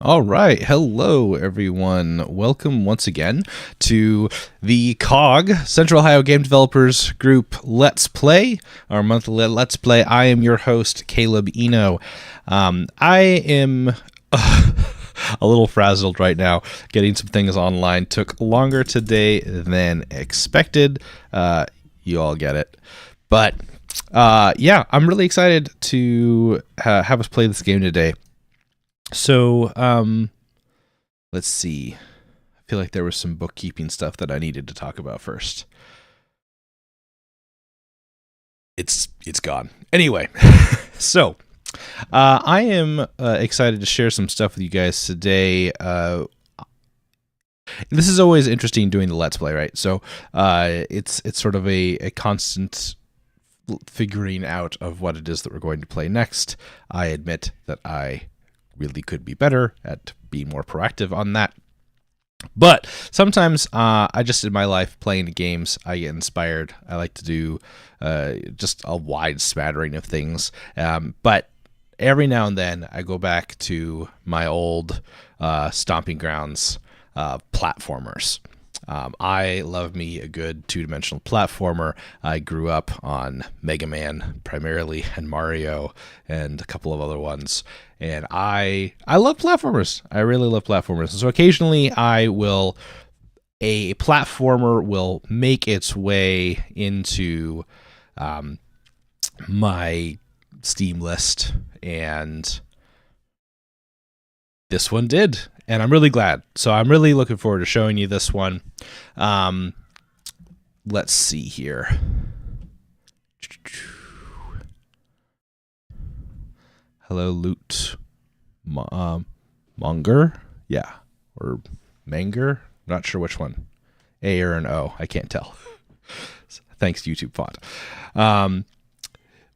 All right. Hello, everyone. Welcome once again to the COGG, Central Ohio Game Developers Group Let's Play, our monthly Let's Play. I am your host, Caleb Eno. I am a little frazzled right now. Getting some things online took longer today than expected. You all get it. But yeah, I'm really excited to have us play this game today. So, let's see. I feel like there was some bookkeeping stuff that I needed to talk about first. It's gone. Anyway, so I am excited to share some stuff with you guys today. This is always interesting doing the Let's Play, right? So it's sort of a constant figuring out of what it is that we're going to play next. I admit that I really could be better at being more proactive on that. But sometimes I just, in my life, playing games, I get inspired. I like to do just a wide smattering of things. But every now and then I go back to my old stomping grounds, platformers. I love me a good two-dimensional platformer. I grew up on Mega Man primarily, and Mario, and a couple of other ones. And I love platformers. I really love platformers. So occasionally a platformer will make its way into my Steam list, and this one did. And I'm really glad. So I'm really looking forward to showing you this one. Let's see here. Hello, Loot Monger? Yeah. Or Manger? Not sure which one. A or an O. I can't tell. Thanks, YouTube font.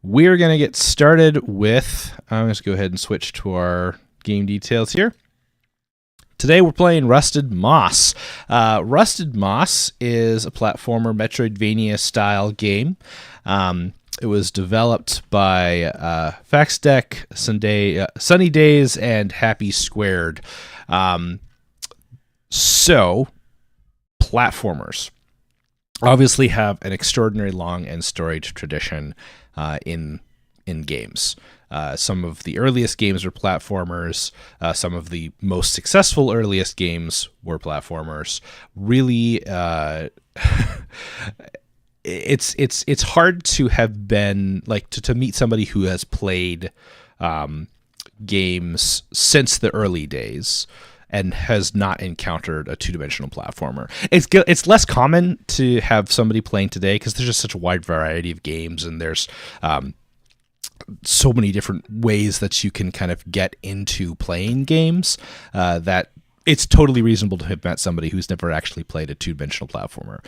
We're going to get started with... I'm going to go ahead and switch to our game details here. Today we're playing Rusted Moss. Rusted Moss is a platformer Metroidvania-style game. It was developed by Faxdeck, Sunny Days, and Happy Squared. So, platformers obviously have an extraordinary long and storied tradition in games. Some of the earliest games were platformers. Some of the most successful earliest games were platformers. Really, it's hard to have been like to meet somebody who has played games since the early days and has not encountered a two-dimensional platformer. It's less common to have somebody playing today because there's just such a wide variety of games, and there's so many different ways that you can kind of get into playing games that it's totally reasonable to have met somebody who's never actually played a two-dimensional platformer.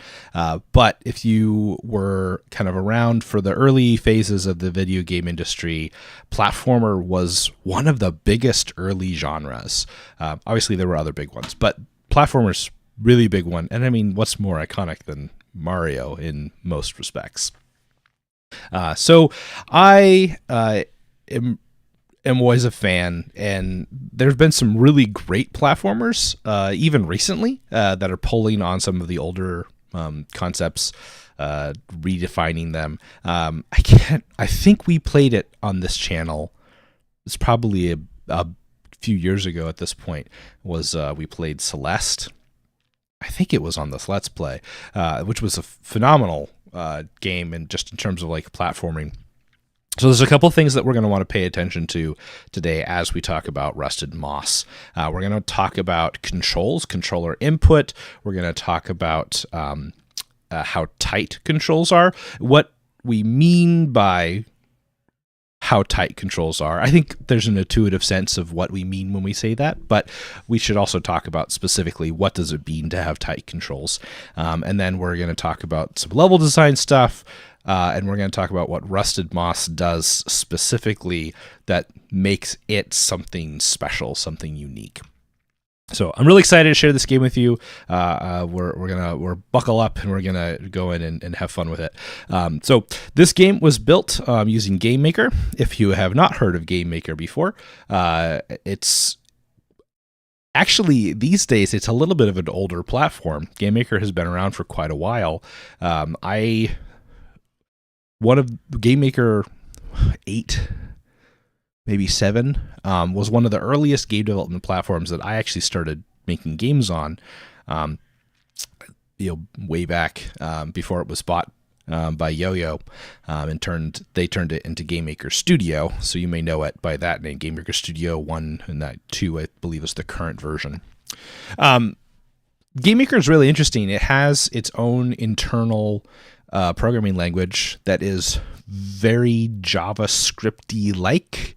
But if you were kind of around for the early phases of the video game industry, platformer was one of the biggest early genres. Obviously, there were other big ones, but platformer's really big one. And I mean, what's more iconic than Mario in most respects? So I am always a fan, and there's been some really great platformers, even recently, that are pulling on some of the older concepts, redefining them. I think we played it on this channel. It's probably a few years ago at this point. We played Celeste. I think it was on this Let's Play, which was a phenomenal game, and just in terms of like platforming. So there's a couple things that we're going to want to pay attention to today as we talk about Rusted Moss. We're going to talk about controls, controller input. We're going to talk about how tight controls are, what we mean by how tight controls are. I think there's an intuitive sense of what we mean when we say that, but we should also talk about specifically what does it mean to have tight controls. And then we're going to talk about some level design stuff, and we're going to talk about what Rusted Moss does specifically that makes it something special, something unique. So I'm really excited to share this game with you. We're buckle up and we're gonna go in and have fun with it. So this game was built using Game Maker. If you have not heard of Game Maker before, it's Actually, these days it's a little bit of an older platform. GameMaker has been around for quite a while. One of GameMaker 8, maybe 7, was one of the earliest game development platforms that I actually started making games on. Way back before it was bought by Yo-Yo, and they turned it into GameMaker Studio. So you may know it by that name, GameMaker Studio 1, and that 2, I believe, is the current version. GameMaker is really interesting. It has its own internal programming language that is very JavaScripty like.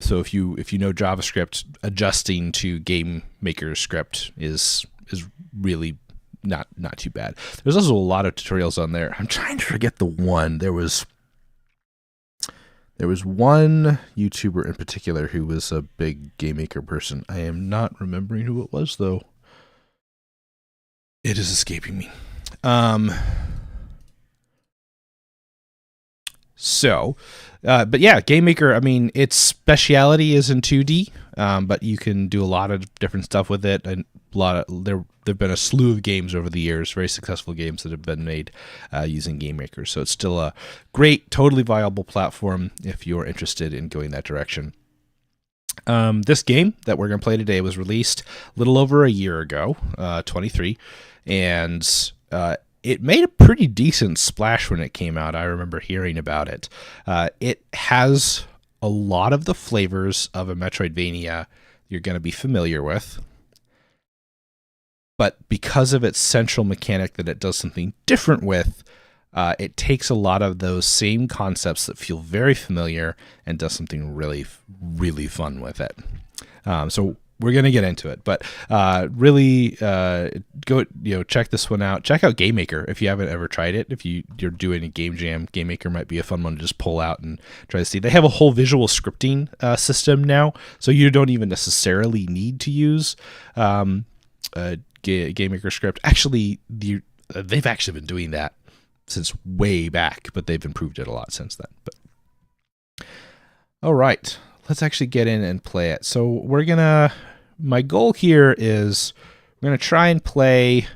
So if you know JavaScript, adjusting to GameMaker script is really not too bad. There's also a lot of tutorials on there. I'm trying to forget the one. There was one YouTuber in particular who was a big GameMaker person. I am not remembering who it was though. It is escaping me. But yeah, GameMaker, I mean, its speciality is in 2D, but you can do a lot of different stuff with it. And there've been a slew of games over the years, very successful games that have been made using GameMaker. So it's still a great, totally viable platform if you're interested in going that direction. This game that we're going to play today was released a little over a year ago, 23, and it made a pretty decent splash when it came out. I remember hearing about it. It has a lot of the flavors of a Metroidvania you're going to be familiar with, but because of its central mechanic that it does something different with, it takes a lot of those same concepts that feel very familiar and does something really, really fun with it. So we're going to get into it, but really go check this one out. Check out GameMaker if you haven't ever tried it. If you're doing a game jam, GameMaker might be a fun one to just pull out and try to see. They have a whole visual scripting system now, so you don't even necessarily need to use GameMaker script. Actually, they've actually been doing that since way back, but they've improved it a lot since then. But all right, let's actually get in and play it. So my goal here is we're going to try and play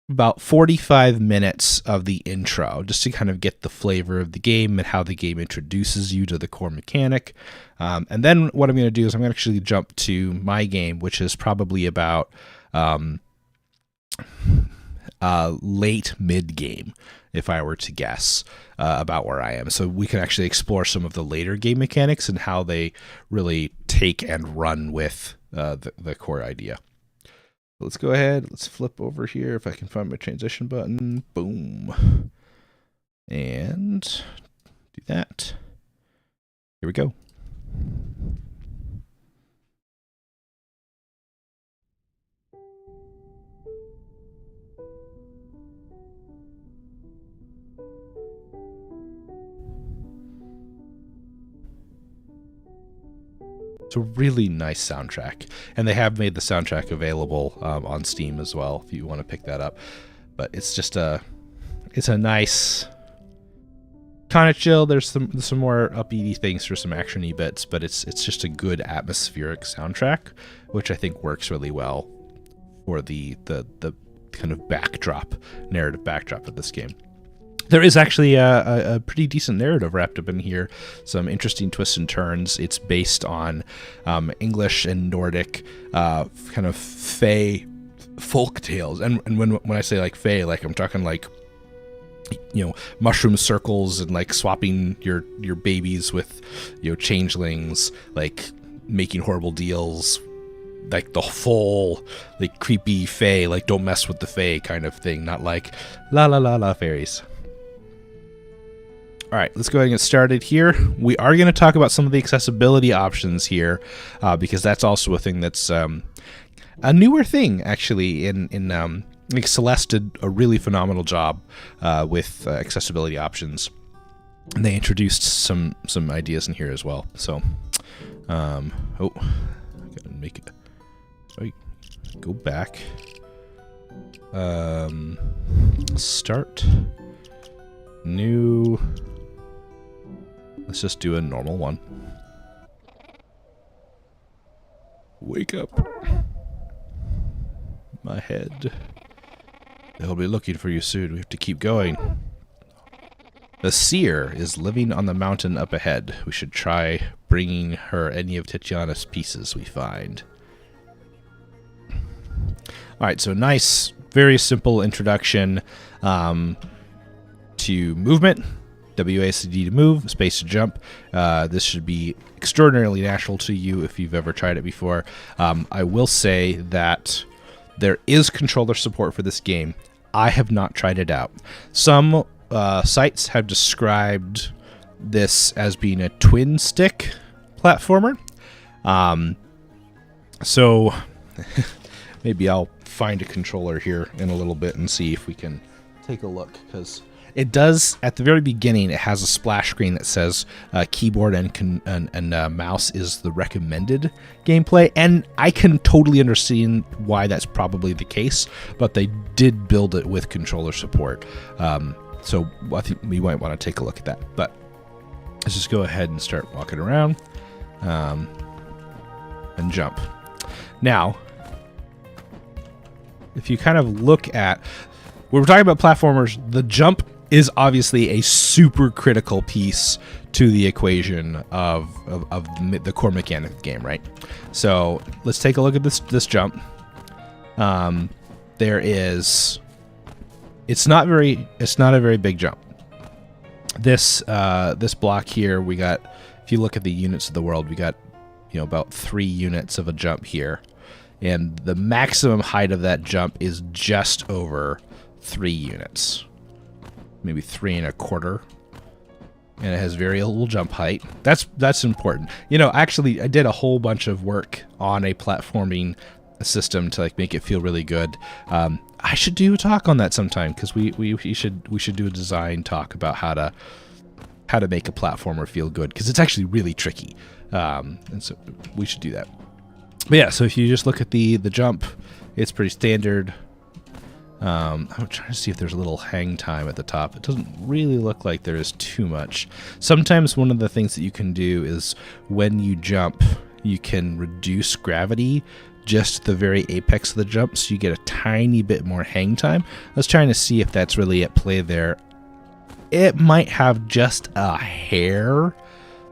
about 45 minutes of the intro, just to kind of get the flavor of the game and how the game introduces you to the core mechanic. And then what I'm going to do is I'm going to actually jump to my game, which is probably about late mid game, if I were to guess about where I am. So we can actually explore some of the later game mechanics and how they really take and run with the core idea. Let's go ahead. Let's flip over here if I can find my transition button. Boom. And do that. Here we go. It's a really nice soundtrack, and they have made the soundtrack available on Steam as well if you want to pick that up. But it's just it's a nice kind of chill. There's some more upbeat things for some actiony bits, but it's just a good atmospheric soundtrack, which I think works really well for the kind of narrative backdrop of this game. There is actually a pretty decent narrative wrapped up in here, some interesting twists and turns. It's based on English and Nordic kind of fae folk tales. And when I say like fae, like I'm talking like, mushroom circles and like swapping your babies with, changelings, like making horrible deals, like the full like creepy fae, like don't mess with the fae kind of thing, not like la la la la fairies. All right, let's go ahead and get started here. We are going to talk about some of the accessibility options here, because that's also a thing that's a newer thing, actually. Like Celeste did a really phenomenal job with accessibility options, and they introduced some ideas in here as well. So, I gotta make it. Sorry, go back. Start new. Let's just do a normal one. Wake up. My head. They'll be looking for you soon. We have to keep going. The seer is living on the mountain up ahead. We should try bringing her any of Tatiana's pieces we find. Alright, so nice, very simple introduction to movement. WASD to move, space to jump. This should be extraordinarily natural to you if you've ever tried it before. I will say that there is controller support for this game. I have not tried it out. Some sites have described this as being a twin stick platformer. So maybe I'll find a controller here in a little bit and see if we can take a look, because it does, at the very beginning, it has a splash screen that says keyboard and mouse is the recommended gameplay, and I can totally understand why that's probably the case, but they did build it with controller support. So I think we might want to take a look at that. But let's just go ahead and start walking around and jump. Now, if you kind of look at, when we're talking about platformers, the jump is obviously a super critical piece to the equation of the core mechanic of the game, right? So let's take a look at this jump. There is, it's not a very big jump. This block here, we got, if you look at the units of the world, we got, you know, about 3 units of a jump here, and the maximum height of that jump is just over 3 units. Maybe 3 1/4, and it has very little jump height. That's important. You know, actually, I did a whole bunch of work on a platforming system to like make it feel really good. I should do a talk on that sometime, because we should do a design talk about how to make a platformer feel good, because it's actually really tricky. And so we should do that. But yeah, so if you just look at the jump, it's pretty standard. I'm trying to see if there's a little hang time at the top. It doesn't really look like there is too much. Sometimes one of the things that you can do is when you jump, you can reduce gravity just the very apex of the jump, so you get a tiny bit more hang time. I was trying to see if that's really at play there. It might have just a hair,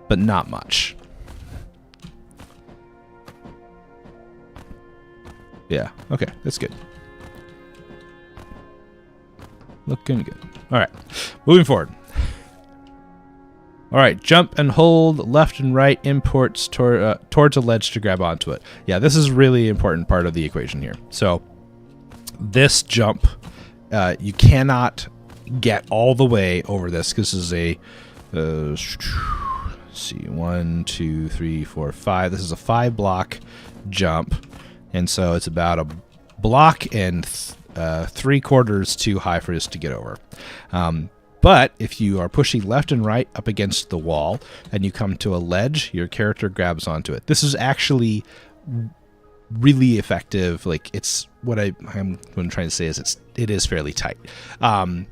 but not much. Yeah, okay, that's good. Looking good. All right, moving forward. All right, jump and hold left and right imports towards a ledge to grab onto it. Yeah, this is a really important part of the equation here. So this jump, you cannot get all the way over this, because this is a, let's see, 1, 2, 3, 4, 5. This is a 5-block jump, and so it's about a block and 3/4 too high for us to get over. But if you are pushing left and right up against the wall and you come to a ledge, your character grabs onto it. This is actually really effective. Like, it's what I'm trying to say is it is fairly tight.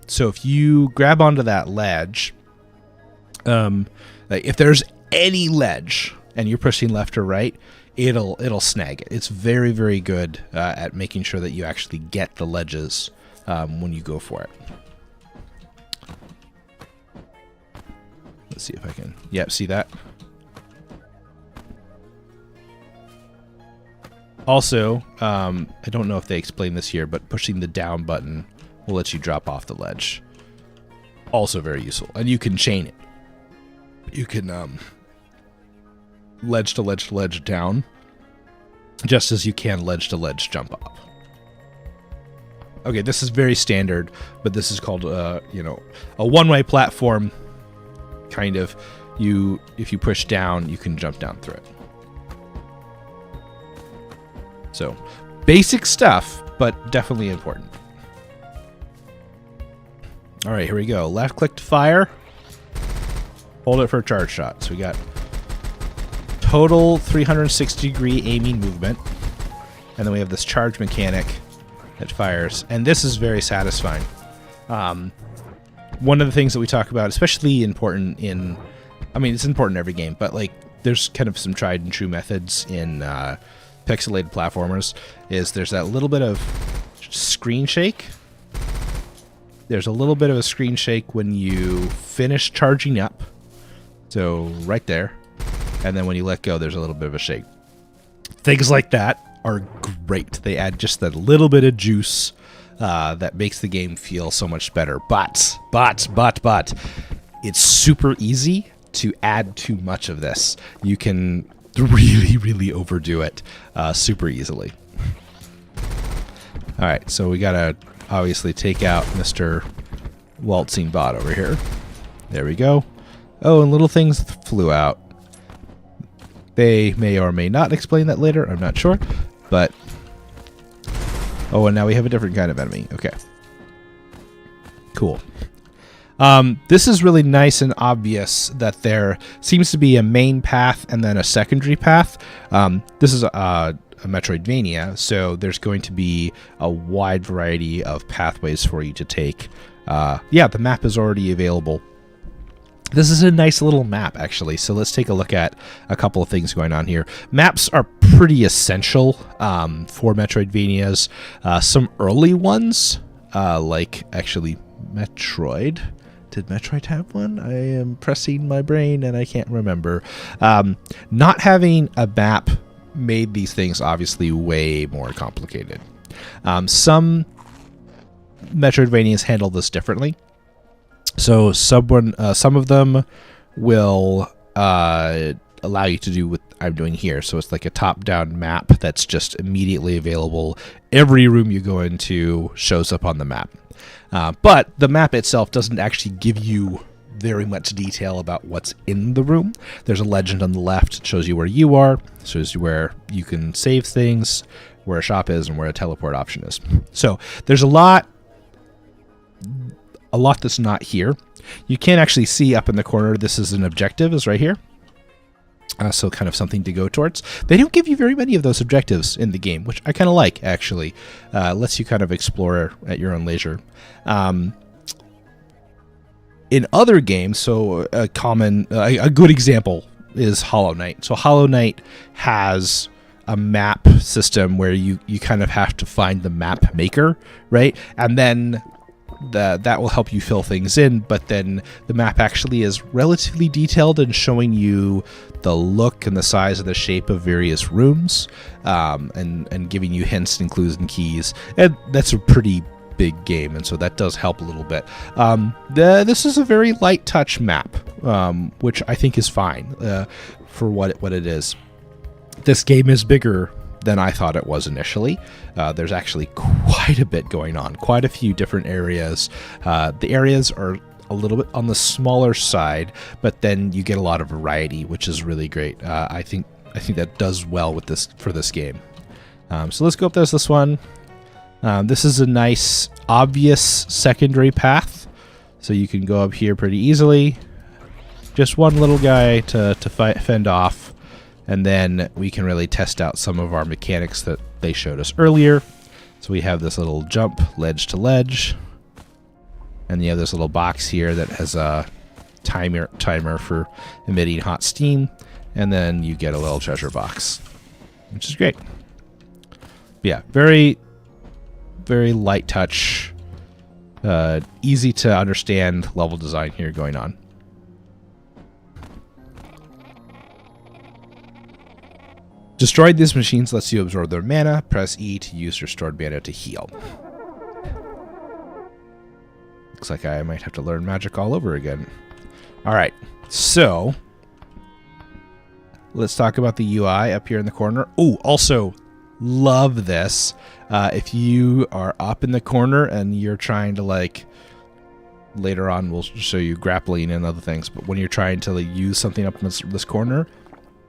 So if you grab onto that ledge, like if there's any ledge and you're pushing left or right, it'll snag it. It's very, very good at making sure that you actually get the ledges when you go for it. Let's see if I can. Yep, see that? Also, I don't know if they explain this here, but pushing the down button will let you drop off the ledge. Also very useful. And you can chain it. You can ledge to ledge to ledge down, just as you can ledge to ledge jump up. Okay, this is very standard, but this is called you know, a one-way platform. Kind of, if you push down, you can jump down through it. So, basic stuff, but definitely important. All right, here we go. Left click to fire. Hold it for a charge shot. So we got total 360-degree aiming movement, and then we have this charge mechanic that fires, and this is very satisfying. One of the things that we talk about, especially important in, I mean, it's important in every game, but like there's kind of some tried and true methods in pixelated platformers is there's that little bit of screen shake. There's a little bit of a screen shake when you finish charging up. So right there. And then when you let go, there's a little bit of a shake. Things like that are great. They add just that little bit of juice that makes the game feel so much better. But, it's super easy to add too much of this. You can really overdo it super easily. All right, so we gotta obviously take out Mr. Waltzing Bot over here. There we go. Oh, and little things flew out. They may or may not explain that later. I'm not sure, but oh, and now we have a different kind of enemy. Okay, cool. This is really nice and obvious that there seems to be a main path and then a secondary path. This is a Metroidvania, so there's going to be a wide variety of pathways for you to take. Yeah, the map is already available. This is a nice little map, actually, so let's take a look at a couple of things going on here. Maps are pretty essential for Metroidvanias. Some early ones, like actually Metroid. Did Metroid have one? I am pressing my brain and I can't remember. Not having a map made these things obviously way more complicated. Some Metroidvanias handle this differently. So some of them will allow you to do what I'm doing here. So it's like a top-down map that's just immediately available. Every room you go into shows up on the map. But the map itself doesn't actually give you very much detail about what's in the room. There's a legend on the left. It shows you where you are, shows you where you can save things, where a shop is, and where a teleport option is. So there's a lot that's not here. You can actually see up in the corner, this is an objective, is right here. So kind of something to go towards. They don't give you very many of those objectives in the game, which I kind of like, actually. Lets you kind of explore at your own leisure. In other games, so a good example is Hollow Knight. So Hollow Knight has a map system where you kind of have to find the map maker, right? And then that will help you fill things in, but then the map actually is relatively detailed in showing you the look and the size and the shape of various rooms, and giving you hints and clues and keys. And that's a pretty big game, and so that does help a little bit. This is a very light touch map, which I think is fine for what it is. This game is bigger than I thought it was initially. There's actually quite a bit going on, quite a few different areas. The areas are a little bit on the smaller side, but then you get a lot of variety, which is really great. I think that does well with this for this game. So let's go up. There's this one. This is a nice, obvious secondary path, so you can go up here pretty easily. Just one little guy to fend off, and then we can really test out some of our mechanics that they showed us earlier. So we have this little jump ledge to ledge, and you have this little box here that has a timer for emitting hot steam, and then you get a little treasure box, which is great. Yeah, very light touch, easy to understand level design here going on. Destroyed these machines lets you absorb their mana. Press E to use your stored mana to heal. Looks like I might have to learn magic all over again. Alright, so let's talk about the UI up here in the corner. Oh, also, love this. If you are up in the corner and you're trying to, like, later on we'll show you grappling and other things, but when you're trying to use something up in this corner,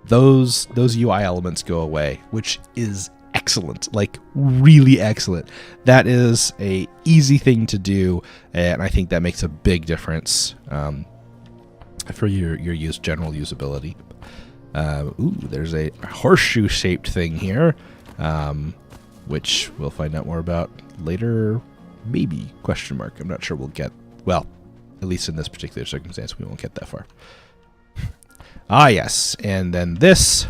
those UI elements go away, which is excellent, like really excellent. That is a easy thing to do, and I think that makes a big difference for your general usability. Ooh, there's a horseshoe shaped thing here, which we'll find out more about later, maybe, question mark. I'm not sure we'll get, well, at least in this particular circumstance we won't get that far. Ah, yes, and then this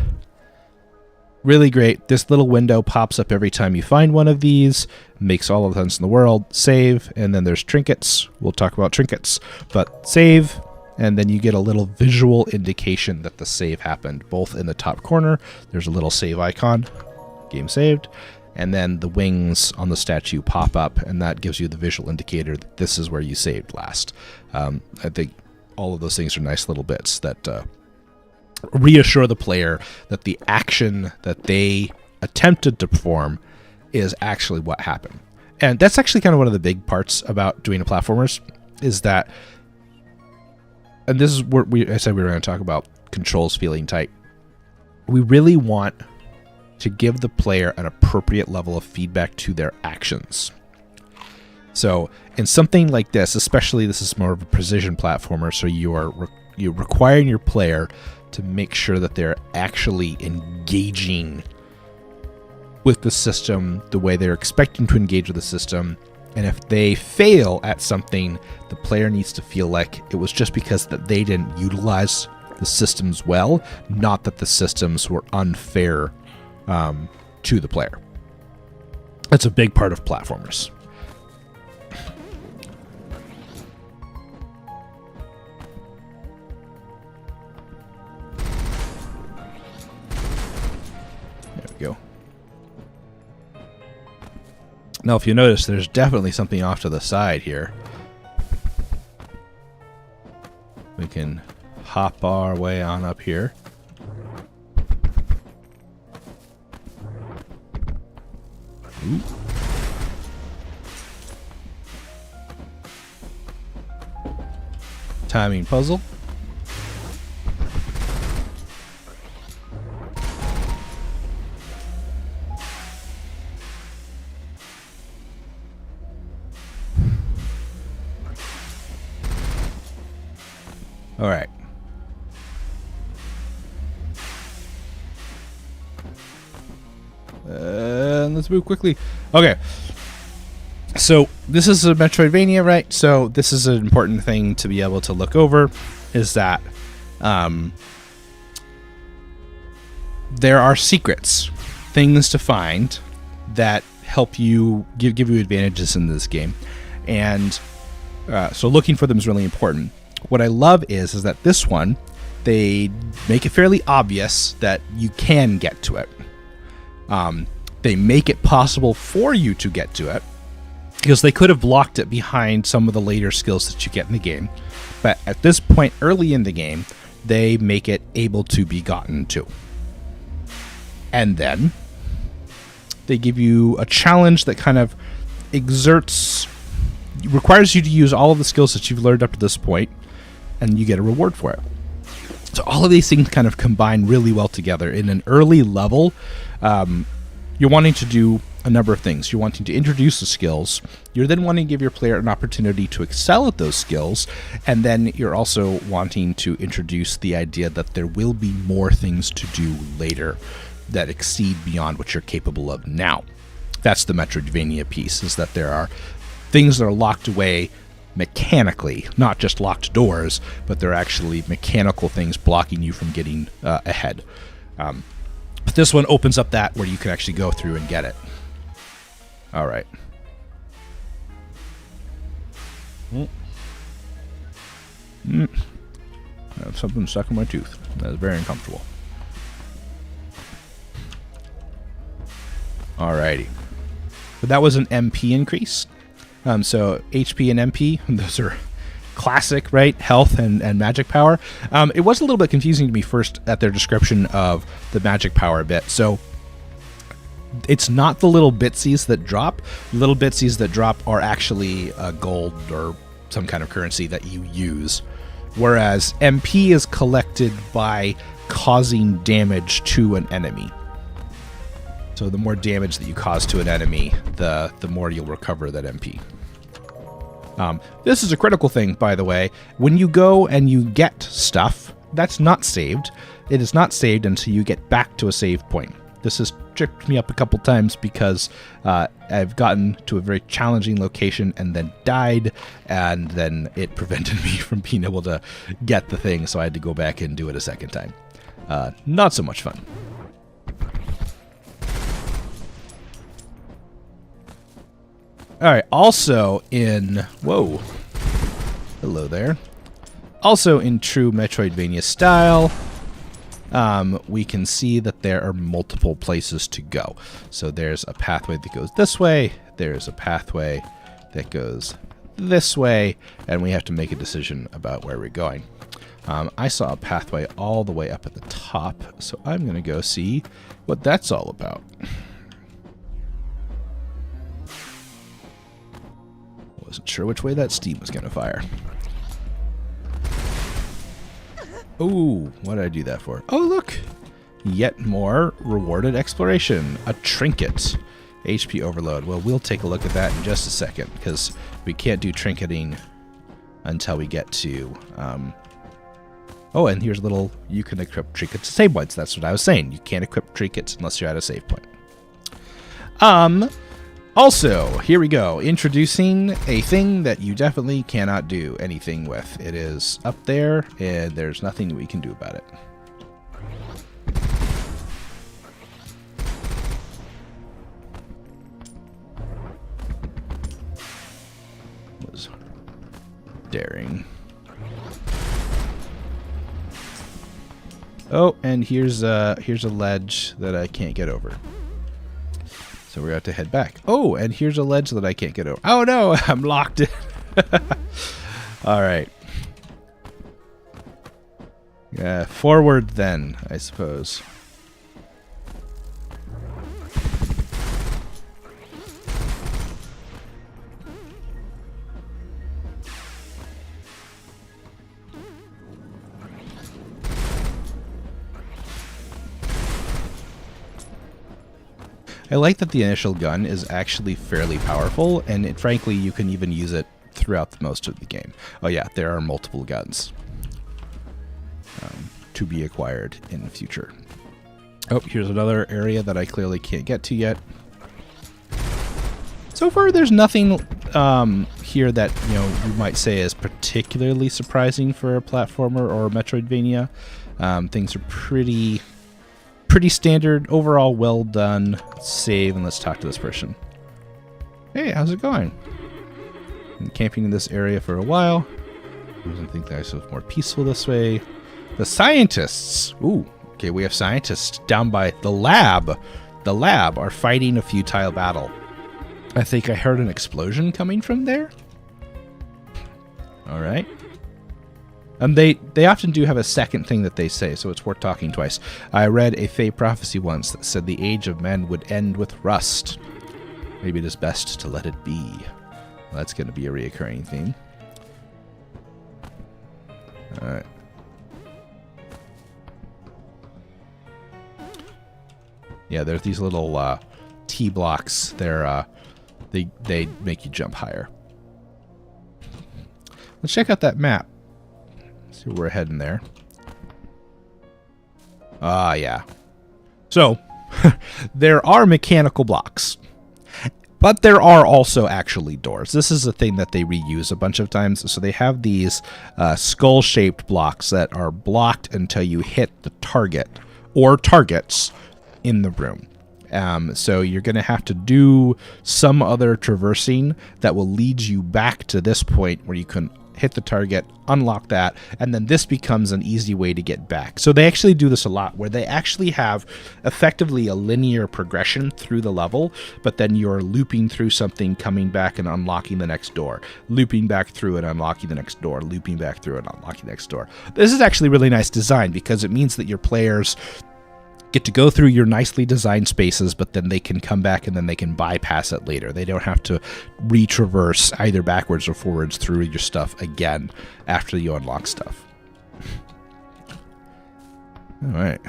Really great. This little window pops up every time you find one of these. Makes all of the sense in the world. Save, and then there's trinkets. We'll talk about trinkets. But save, and then you get a little visual indication that the save happened. Both in the top corner, there's a little save icon. Game saved. And then the wings on the statue pop up, and that gives you the visual indicator that this is where you saved last. I think all of those things are nice little bits that reassure the player that the action that they attempted to perform is actually what happened. And that's actually kind of one of the big parts about doing a platformers is that, and this is what I said we were going to talk about controls feeling tight. We really want to give the player an appropriate level of feedback to their actions. So in something like this, especially this is more of a precision platformer, so you're requiring your player to make sure that they're actually engaging with the system the way they're expecting to engage with the system. And if they fail at something, the player needs to feel like it was just because that they didn't utilize the systems well, not that the systems were unfair to the player. That's a big part of platformers. Go. Now, if you notice, there's definitely something off to the side here. We can hop our way on up here. Ooh. Timing puzzle. All right. Let's move quickly. Okay. So this is a Metroidvania, right? So this is an important thing to be able to look over, is that there are secrets, things to find that help you give you advantages in this game, and so looking for them is really important. What I love is that this one, they make it fairly obvious that you can get to it. They make it possible for you to get to it, because they could have blocked it behind some of the later skills that you get in the game. But at this point early in the game, they make it able to be gotten to. And then they give you a challenge that kind of requires you to use all of the skills that you've learned up to this point, and you get a reward for it. So all of these things kind of combine really well together. In an early level, you're wanting to do a number of things. You're wanting to introduce the skills. You're then wanting to give your player an opportunity to excel at those skills. And then you're also wanting to introduce the idea that there will be more things to do later that exceed beyond what you're capable of now. That's the Metroidvania piece, is that there are things that are locked away mechanically, not just locked doors, but they're actually mechanical things blocking you from getting ahead. But this one opens up that where you can actually go through and get it. All right. I have something stuck in my tooth. That is very uncomfortable. Alrighty. But that was an MP increase. So HP and MP, those are classic, right? Health and magic power. It was a little bit confusing to me first at their description of the magic power bit. So it's not the little bitsies that drop. Little bitsies that drop are actually gold or some kind of currency that you use. Whereas MP is collected by causing damage to an enemy. So the more damage that you cause to an enemy, the more you'll recover that MP. This is a critical thing, by the way. When you go and you get stuff, that's not saved. It is not saved until you get back to a save point. This has tricked me up a couple times because I've gotten to a very challenging location and then died, and then it prevented me from being able to get the thing, so I had to go back and do it a second time. Not so much fun. All right. Also in whoa, hello there. Also in true Metroidvania style, we can see that there are multiple places to go. So there's a pathway that goes this way. There's a pathway that goes this way, and we have to make a decision about where we're going. I saw a pathway all the way up at the top, so I'm going to go see what that's all about. Wasn't sure which way that steam was going to fire. Ooh, what did I do that for? Oh, look! Yet more rewarded exploration. A trinket. HP overload. Well, we'll take a look at that in just a second, because we can't do trinketing until we get to... Oh, and here's a little... You can equip trinkets to save points. That's what I was saying. You can't equip trinkets unless you're at a save point. Also, here we go. Introducing a thing that you definitely cannot do anything with. It is up there, and there's nothing we can do about it. Was daring. Oh, and here's a ledge that I can't get over. So we're going to have to head back. Oh, and here's a ledge that I can't get over. Oh no, I'm locked in. All right. Yeah, forward then, I suppose. I like that the initial gun is actually fairly powerful, and frankly, you can even use it throughout most of the game. Oh yeah, there are multiple guns to be acquired in the future. Oh, here's another area that I clearly can't get to yet. So far, there's nothing here that you might say is particularly surprising for a platformer or a Metroidvania. Things are pretty standard, overall well done. Let's save and let's talk to this person. Hey, how's it going? Been camping in this area for a while. I don't think that it's more peaceful this way. The scientists! Ooh, okay, we have scientists down by the lab. The lab are fighting a futile battle. I think I heard an explosion coming from there. All right. They often do have a second thing that they say, so it's worth talking twice. I read a Fey prophecy once that said the age of men would end with rust. Maybe it is best to let it be. Well, that's going to be a reoccurring theme. Alright. Yeah, there's these little T blocks. They make you jump higher. Let's check out that map. See where we're heading there. Ah, yeah. So, there are mechanical blocks. But there are also actually doors. This is a thing that they reuse a bunch of times. So they have these skull-shaped blocks that are blocked until you hit the target or targets in the room. So you're going to have to do some other traversing that will lead you back to this point where you can hit the target, unlock that, and then this becomes an easy way to get back. So they actually do this a lot, where they actually have effectively a linear progression through the level, but then you're looping through something, coming back and unlocking the next door, looping back through and unlocking the next door, looping back through and unlocking the next door. This is actually really nice design because it means that your players get to go through your nicely designed spaces, but then they can come back and then they can bypass it later. They don't have to retraverse either backwards or forwards through your stuff again after you unlock stuff. All right.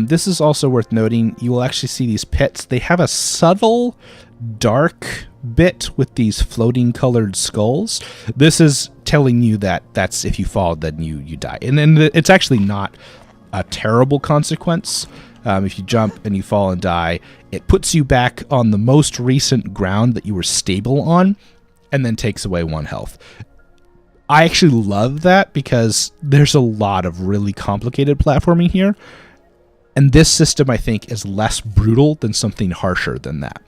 This is also worth noting. You will actually see these pits. They have a subtle dark bit with these floating colored skulls. This is telling you that that's if you fall, then you die. And then it's actually not a terrible consequence. If you jump and you fall and die, it puts you back on the most recent ground that you were stable on and then takes away 1 health. I actually love that because there's a lot of really complicated platforming here, and this system I think is less brutal than something harsher than that.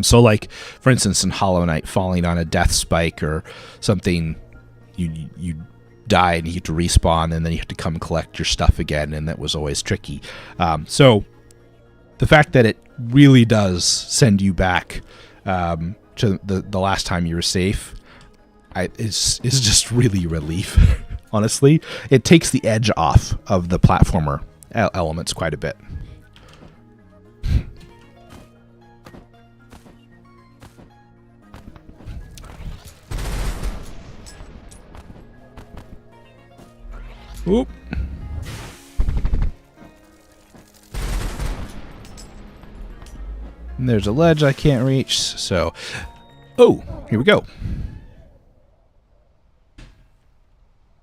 So like, for instance, in Hollow Knight, falling on a death spike or something, you die and you have to respawn, and then you have to come collect your stuff again, and that was always tricky. So the fact that it really does send you back to the last time you were safe is just really relief. Honestly, it takes the edge off of the platformer elements quite a bit. Oop. And there's a ledge I can't reach, so... Oh, here we go.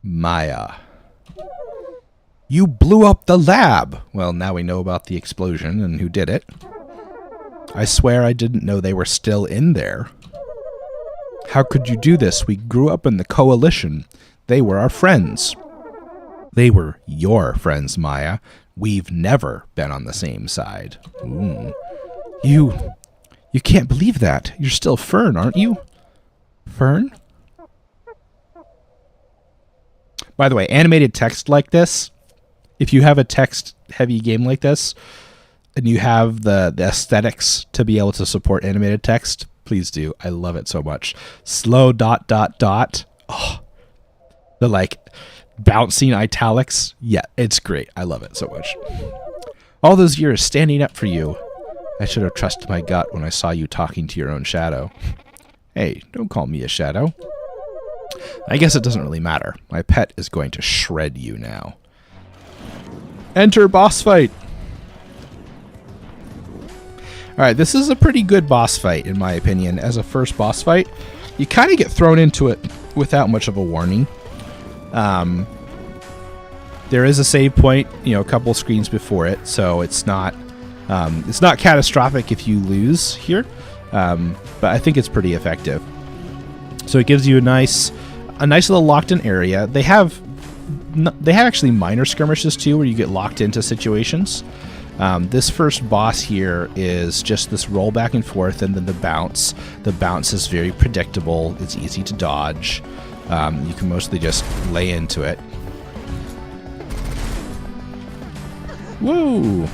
Maya. You blew up the lab! Well, now we know about the explosion and who did it. I swear I didn't know they were still in there. How could you do this? We grew up in the Coalition. They were our friends. They were your friends, Maya. We've never been on the same side. Ooh. You can't believe that. You're still Fern, aren't you? Fern? By the way, animated text like this, if you have a text-heavy game like this, and you have the aesthetics to be able to support animated text, please do. I love it so much. Slow ... Oh, the like... bouncing italics. Yeah, it's great. I love it so much. All those years standing up for you. I should have trusted my gut when I saw you talking to your own shadow. Hey, don't call me a shadow. I guess it doesn't really matter. My pet is going to shred you now. Enter boss fight. Alright, this is a pretty good boss fight, in my opinion. As a first boss fight, you kind of get thrown into it without much of a warning. There is a save point, a couple screens before it, so it's not catastrophic if you lose here, but I think it's pretty effective. So it gives you a nice little locked-in area. They have actually minor skirmishes too, where you get locked into situations. This first boss here is just this roll back and forth, and then the bounce. The bounce is very predictable. It's easy to dodge. You can mostly just lay into it. Woo!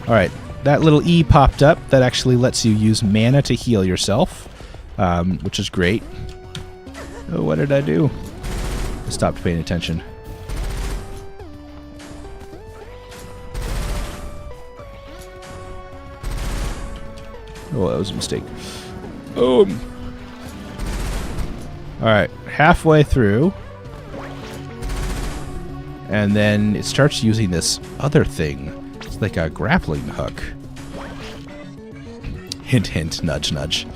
Alright, that little E popped up. That actually lets you use mana to heal yourself, which is great. Oh, what did I do? I stopped paying attention. Oh, that was a mistake. Boom! Alright, halfway through. And then it starts using this other thing. It's like a grappling hook. Hint, hint, nudge, nudge.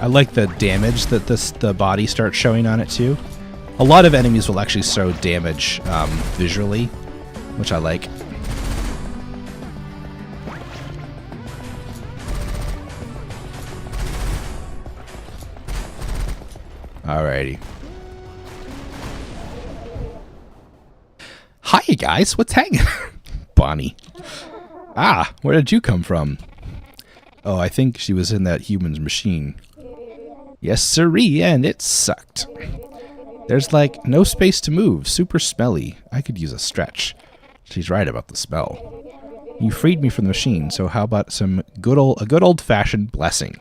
I like the damage that the body starts showing on it too. A lot of enemies will actually show damage visually, which I like. Alrighty. Hi guys, what's hanging? Bonnie. Ah, where did you come from? Oh, I think she was in that human's machine. Yes, sirree, and it sucked. There's like no space to move, super smelly. I could use a stretch. She's right about the smell. You freed me from the machine, so how about a good old-fashioned blessing?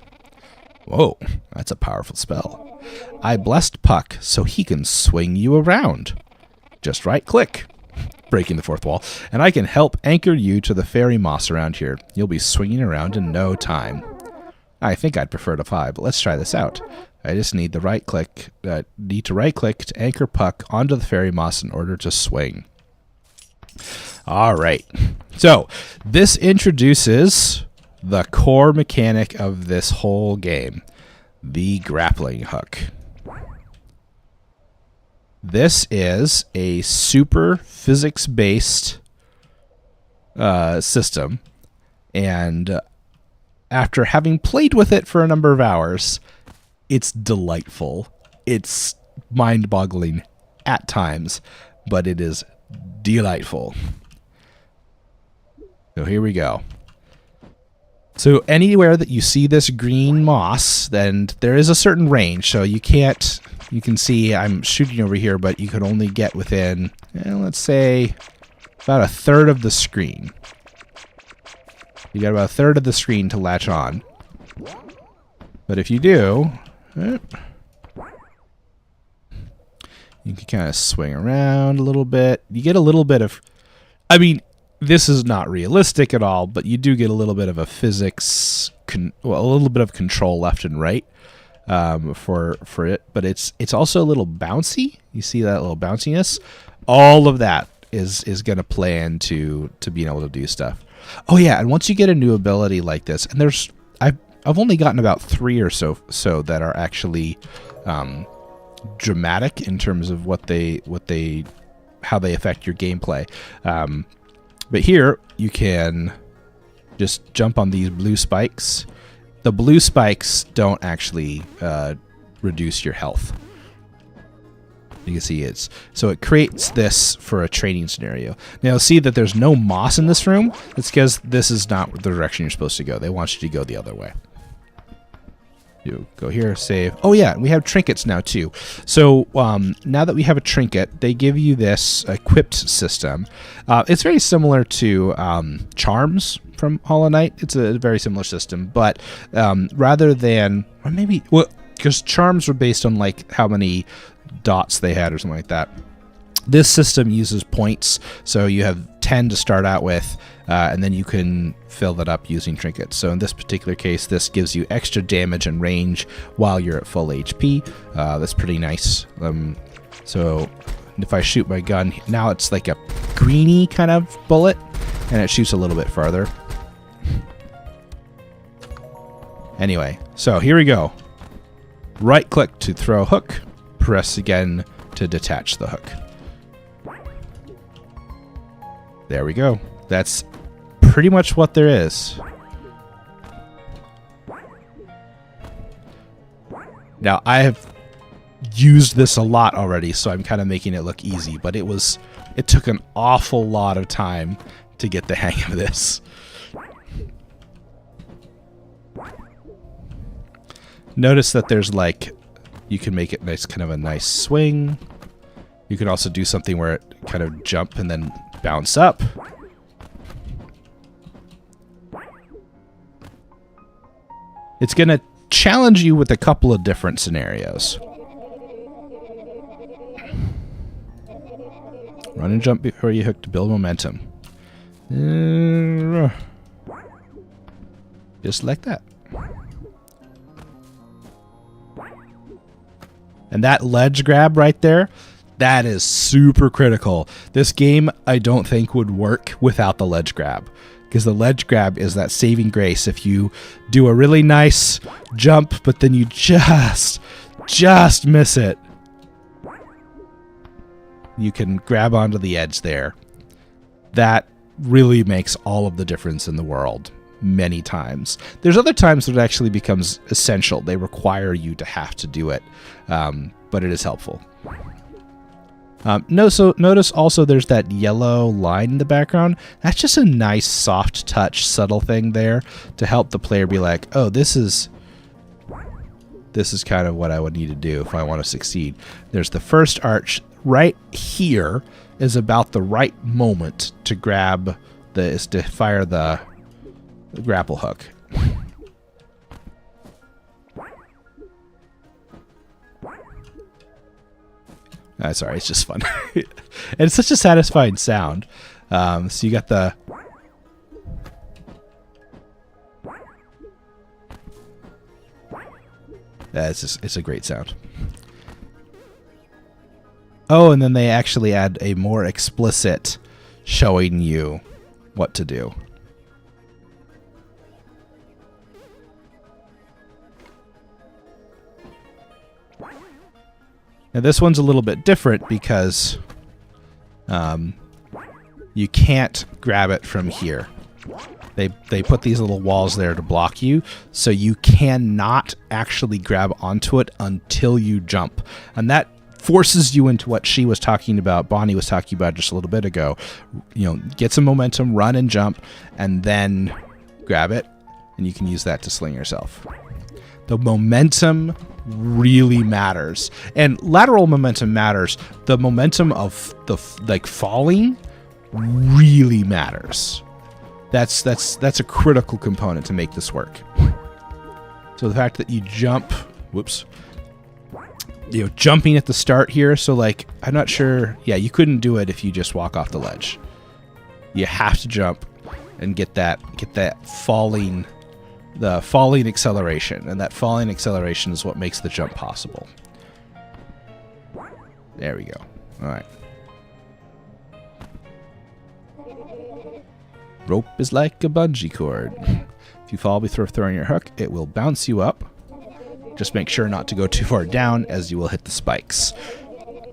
Whoa, that's a powerful spell. I blessed Puck so he can swing you around. Just right-click, breaking the fourth wall, and I can help anchor you to the fairy moss around here. You'll be swinging around in no time. I think I'd prefer to fly, but let's try this out. I just need to right-click to anchor Puck onto the fairy moss in order to swing. All right. So this introduces the core mechanic of this whole game, the grappling hook. This is a super physics-based system, and after having played with it for a number of hours, it's delightful. It's mind-boggling at times, but it is delightful. So here we go. So anywhere that you see this green moss, then there is a certain range. So you can't, you can see I'm shooting over here, but you can only get within, let's say, about a third of the screen. You got about a third of the screen to latch on. But if you do, you can kind of swing around a little bit. You get a little bit of, I mean, this is not realistic at all, but you do get a little bit of a physics, a little bit of control left and right for it. But it's also a little bouncy. You see that little bounciness? All of that is going to play into being able to do stuff. Oh yeah, and once you get a new ability like this, and there's I've only gotten about 3 or so that are actually dramatic in terms of how they affect your gameplay. But here, you can just jump on these blue spikes. The blue spikes don't actually reduce your health. You can see so it creates this for a training scenario. Now, see that there's no moss in this room. It's because this is not the direction you're supposed to go. They want you to go the other way. You go here, save. Oh yeah, we have trinkets now too. So now that we have a trinket, they give you this equipped system. It's very similar to charms from Hollow Knight. It's a very similar system, but rather than, or maybe, well, because charms were based on like how many dots they had or something like that. This system uses points, so you have 10 to start out with, and then you can fill that up using trinkets. So in this particular case, this gives you extra damage and range while you're at full HP. That's pretty nice. So if I shoot my gun, now it's like a greeny kind of bullet, and it shoots a little bit farther. Anyway, so here we go. Right click to throw hook, press again to detach the hook. There we go. That's pretty much what there is. Now, I have used this a lot already, so I'm kind of making it look easy, but it took an awful lot of time to get the hang of this. Notice that there's like, you can make it nice, kind of a nice swing. You can also do something where it kind of jump and then bounce up. It's going to challenge you with a couple of different scenarios. Run and jump before you hook to build momentum. Just like that. And that ledge grab right there, that is super critical. This game, I don't think, would work without the ledge grab. Because the ledge grab is that saving grace. If you do a really nice jump, but then you just miss it, you can grab onto the edge there. That really makes all of the difference in the world many times. There's other times that it actually becomes essential. They require you to have to do it, but it is helpful. Notice also there's that yellow line in the background. That's just a nice soft touch, subtle thing there to help the player be like, oh, this is kind of what I would need to do if I want to succeed. There's the first arch right here is about the right moment to grab to fire the grapple hook. Sorry, it's just fun. And it's such a satisfying sound. So you got the... it's a great sound. Oh, and then they actually add a more explicit showing you what to do. Now this one's a little bit different because you can't grab it from here. They put these little walls there to block you, so you cannot actually grab onto it until you jump. And that forces you into what she was talking about, Bonnie was talking about just a little bit ago. Get some momentum, run and jump, and then grab it, and you can use that to sling yourself. The momentum really matters, and lateral momentum matters. The momentum of the falling really matters. That's a critical component to make this work. So the fact that you jump, jumping at the start here. So like, I'm not sure. Yeah, you couldn't do it if you just walk off the ledge. You have to jump and get that falling acceleration, and that falling acceleration is what makes the jump possible. There we go. All right. Rope is like a bungee cord. If you fall before throwing your hook, it will bounce you up. Just make sure not to go too far down, as you will hit the spikes.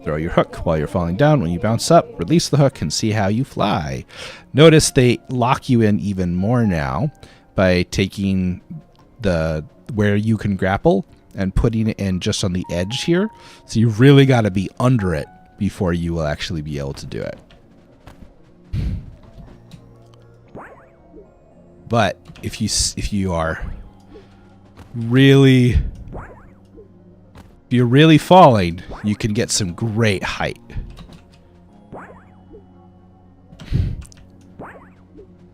Throw your hook while you're falling down. When you bounce up, release the hook and see how you fly. Notice they lock you in even more now by taking where you can grapple and putting it in just on the edge here. So you really got to be under it before you will actually be able to do it. But if you're really falling, you can get some great height.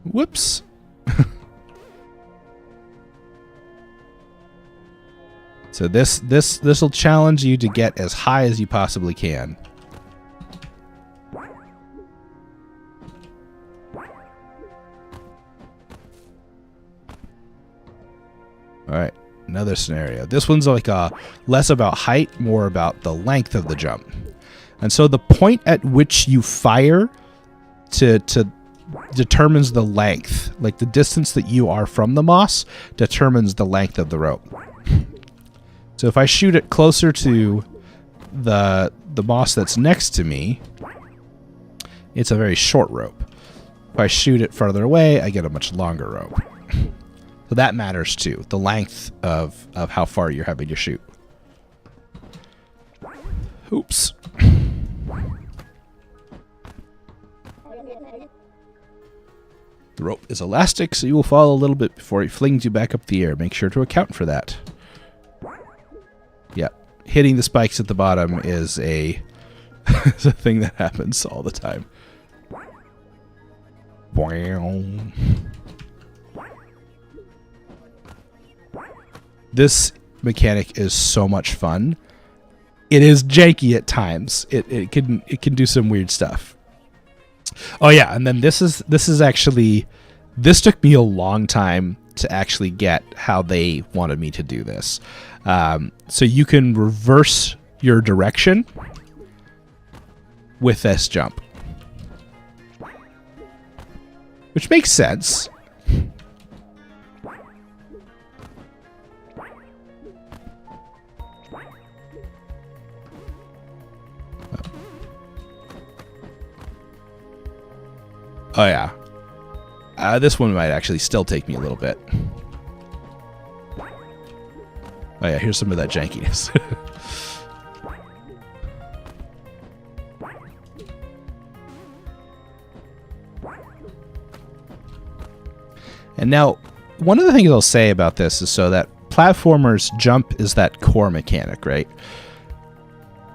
Whoops. So this will challenge you to get as high as you possibly can. All right, another scenario. This one's like less about height, more about the length of the jump. And so the point at which you fire to determines the length. Like the distance that you are from the moss determines the length of the rope. So if I shoot it closer to the moss that's next to me, it's a very short rope. If I shoot it farther away, I get a much longer rope. So that matters too, the length of how far you're having to shoot. Oops. The rope is elastic, so you will fall a little bit before it flings you back up the air. Make sure to account for that. Yeah, hitting the spikes at the bottom is is a thing that happens all the time. This mechanic is so much fun. It is janky at times. It can do some weird stuff. Oh yeah, and then this took me a long time to actually get how they wanted me to do this. So you can reverse your direction with this jump, which makes sense. Oh yeah. This one might actually still take me a little bit. Oh yeah, here's some of that jankiness. And now, one of the things I'll say about this is so that platformers jump is that core mechanic, right?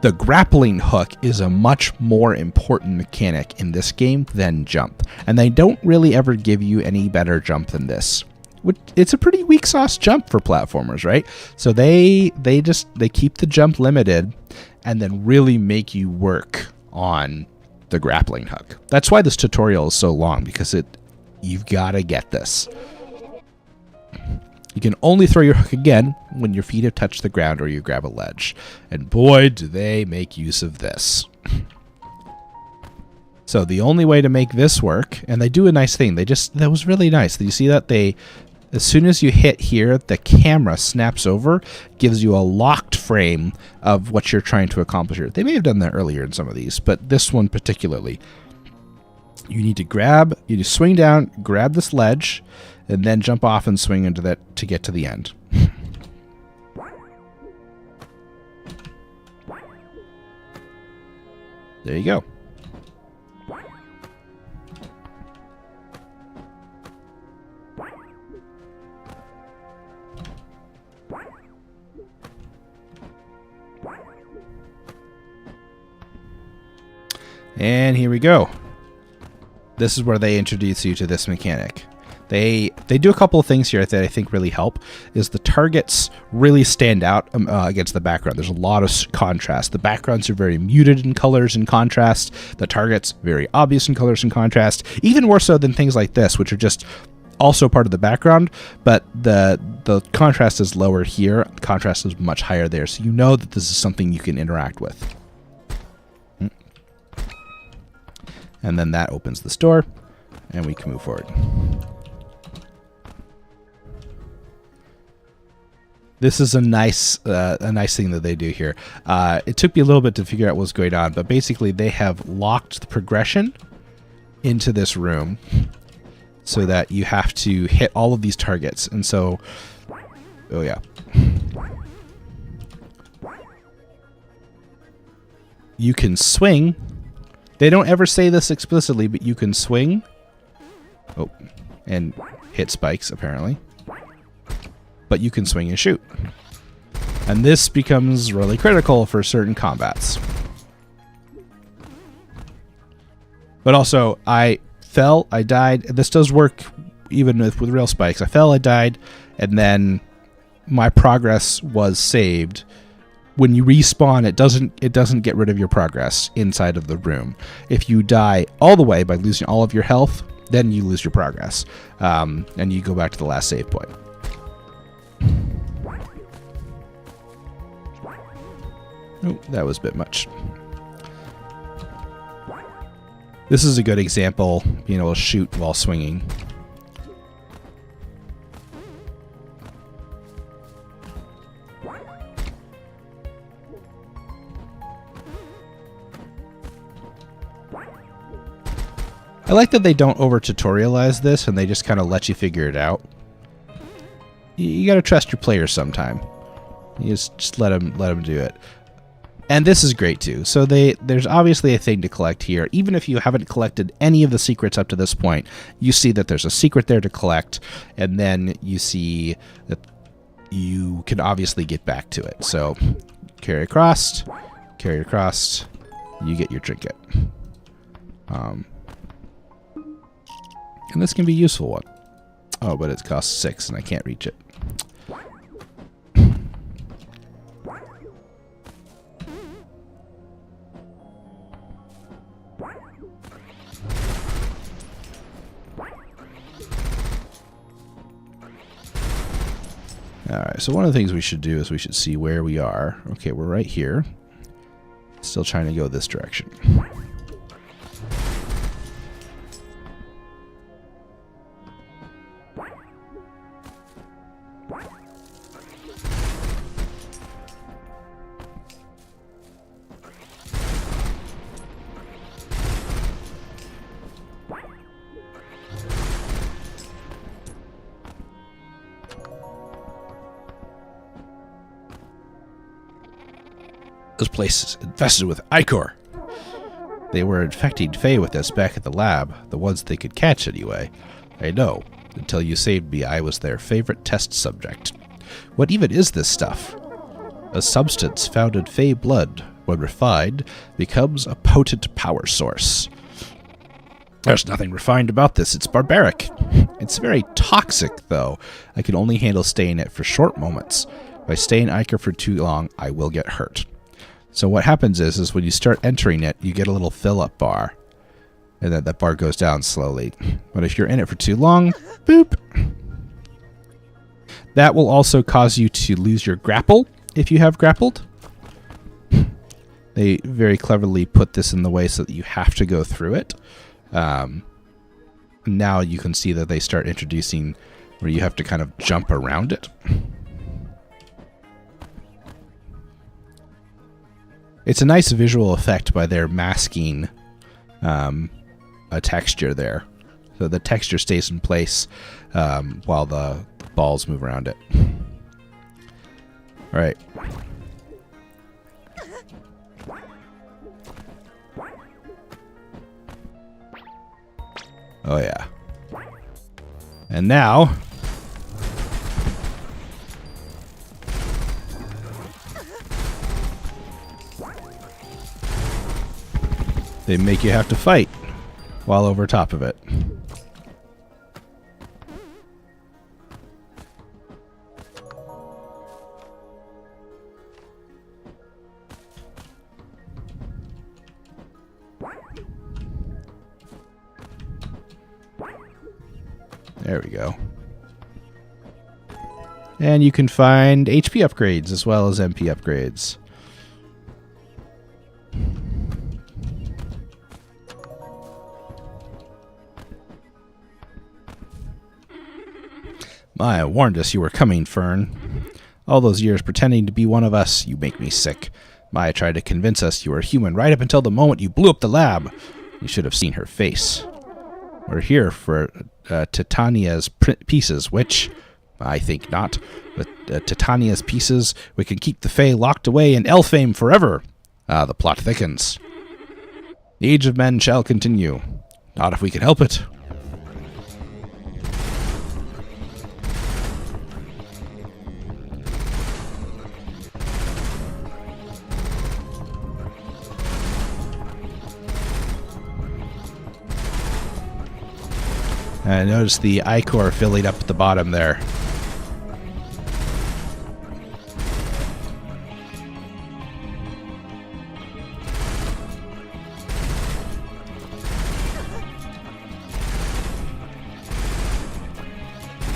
The grappling hook is a much more important mechanic in this game than jump. And they don't really ever give you any better jump than this. It's a pretty weak sauce jump for platformers, right? So they keep the jump limited and then really make you work on the grappling hook. That's why this tutorial is so long, because you've got to get this. You can only throw your hook again when your feet have touched the ground or you grab a ledge. And boy, do they make use of this. So the only way to make this work, and they do a nice thing. That was really nice. You see that as soon as you hit here, the camera snaps over, gives you a locked frame of what you're trying to accomplish here. They may have done that earlier in some of these, but this one particularly. You need to swing down, grab this ledge, and then jump off and swing into that to get to the end. There you go. And here we go. This is where they introduce you to this mechanic. They do a couple of things here that I think really help. Is the targets really stand out against the background. There's a lot of contrast. The backgrounds are very muted in colors and contrast. The targets very obvious in colors and contrast. Even more so than things like this, which are just also part of the background, but the contrast is lower here. The contrast is much higher there, so you know that this is something you can interact with. And then that opens the store, and we can move forward. This is a nice thing that they do here. It took me a little bit to figure out what's going on, but basically they have locked the progression into this room so that you have to hit all of these targets. And so, oh yeah. You can swing. They don't ever say this explicitly, but you can swing. Oh, and hit spikes, apparently. But you can swing and shoot. And this becomes really critical for certain combats. But also, I fell, I died. This does work even with real spikes. I fell, I died, and then my progress was saved. When you respawn, it doesn't get rid of your progress inside of the room. If you die all the way by losing all of your health, then you lose your progress, and you go back to the last save point. Oh, that was a bit much. This is a good example, being able to shoot while swinging. I like that they don't over-tutorialize this and they just kind of let you figure it out. You got to trust your players sometime. You just let them do it. And this is great too. So there's obviously a thing to collect here. Even if you haven't collected any of the secrets up to this point, you see that there's a secret there to collect, and then you see that you can obviously get back to it. So carry across, you get your trinket. And this can be a useful one. Oh, but it costs 6 and I can't reach it. Alright, so one of the things we should do is we should see where we are. Okay, we're right here. Still trying to go this direction. This place is infested with ichor. They were infecting Faye with this back at the lab, the ones they could catch anyway. I know. Until you saved me, I was their favorite test subject. What even is this stuff? A substance found in Fae blood, when refined, becomes a potent power source. There's nothing refined about this. It's barbaric. It's very toxic, though. I can only handle staying it for short moments. If I stay in ichor for too long, I will get hurt. So what happens is when you start entering it, you get a little fill-up bar. And then that bar goes down slowly. But if you're in it for too long, boop. That will also cause you to lose your grapple if you have grappled. They very cleverly put this in the way so that you have to go through it. Now you can see that they start introducing where you have to kind of jump around it. It's a nice visual effect by their masking a texture there. So the texture stays in place while the balls move around it. All right. Oh, yeah. And now... they make you have to fight while over top of it. There we go. And you can find HP upgrades as well as MP upgrades. I warned us you were coming, Fern. All those years pretending to be one of us, you make me sick. Maya tried to convince us you were human right up until the moment you blew up the lab. You should have seen her face. We're here for Titania's pieces, which, I think not. With Titania's pieces, we can keep the Fae locked away in Elfame forever. The plot thickens. The Age of Men shall continue. Not if we can help it. I noticed the ichor filling up at the bottom there.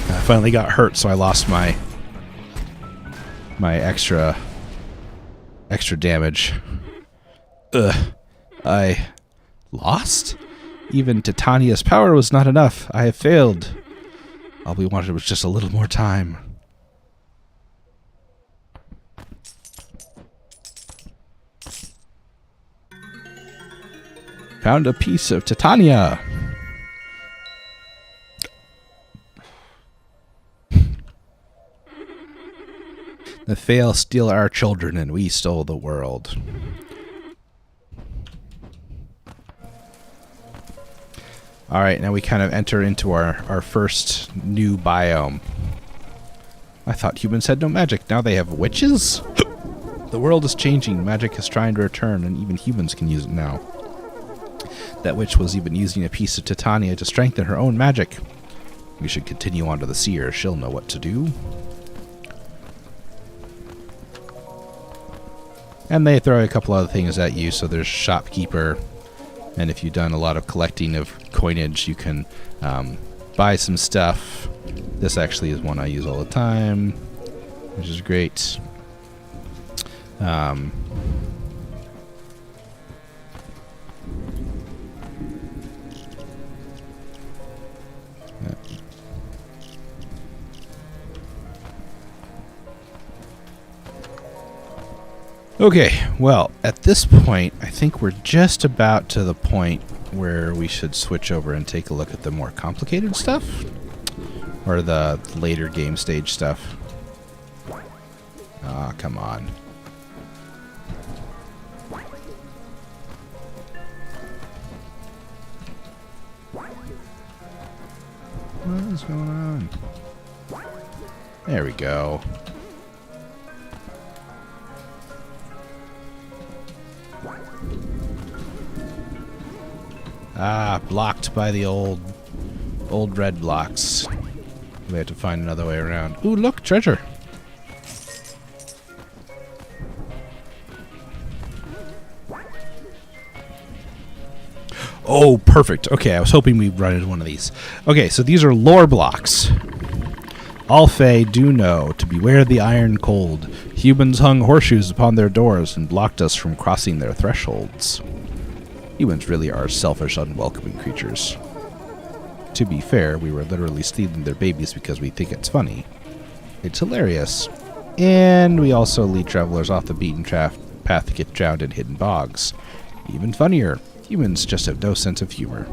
I finally got hurt, so I lost my extra damage. Ugh. I lost? Even Titania's power was not enough. I have failed. All we wanted was just a little more time. Found a piece of Titania. The Fae steal our children and we stole the world. Alright, now we kind of enter into our first new biome. I thought humans had no magic. Now they have witches? The world is changing. Magic is trying to return, and even humans can use it now. That witch was even using a piece of Titania to strengthen her own magic. We should continue on to the seer. She'll know what to do. And they throw a couple other things at you, so there's shopkeeper. And if you've done a lot of collecting of coinage, you can buy some stuff. This actually is one I use all the time, which is great. Okay, well, at this point, I think we're just about to the point where we should switch over and take a look at the more complicated stuff. Or the later game stage stuff. Ah, come on. What is going on? There we go. Ah, blocked by the old red blocks. We have to find another way around. Ooh, look, treasure. Oh, perfect. Okay, I was hoping we'd run into one of these. Okay, so these are lore blocks. All Fae do know to beware the iron cold. Humans hung horseshoes upon their doors and blocked us from crossing their thresholds. Humans really are selfish, unwelcoming creatures. To be fair, we were literally stealing their babies because we think it's funny. It's hilarious. And we also lead travelers off the beaten path to get drowned in hidden bogs. Even funnier, humans just have no sense of humor.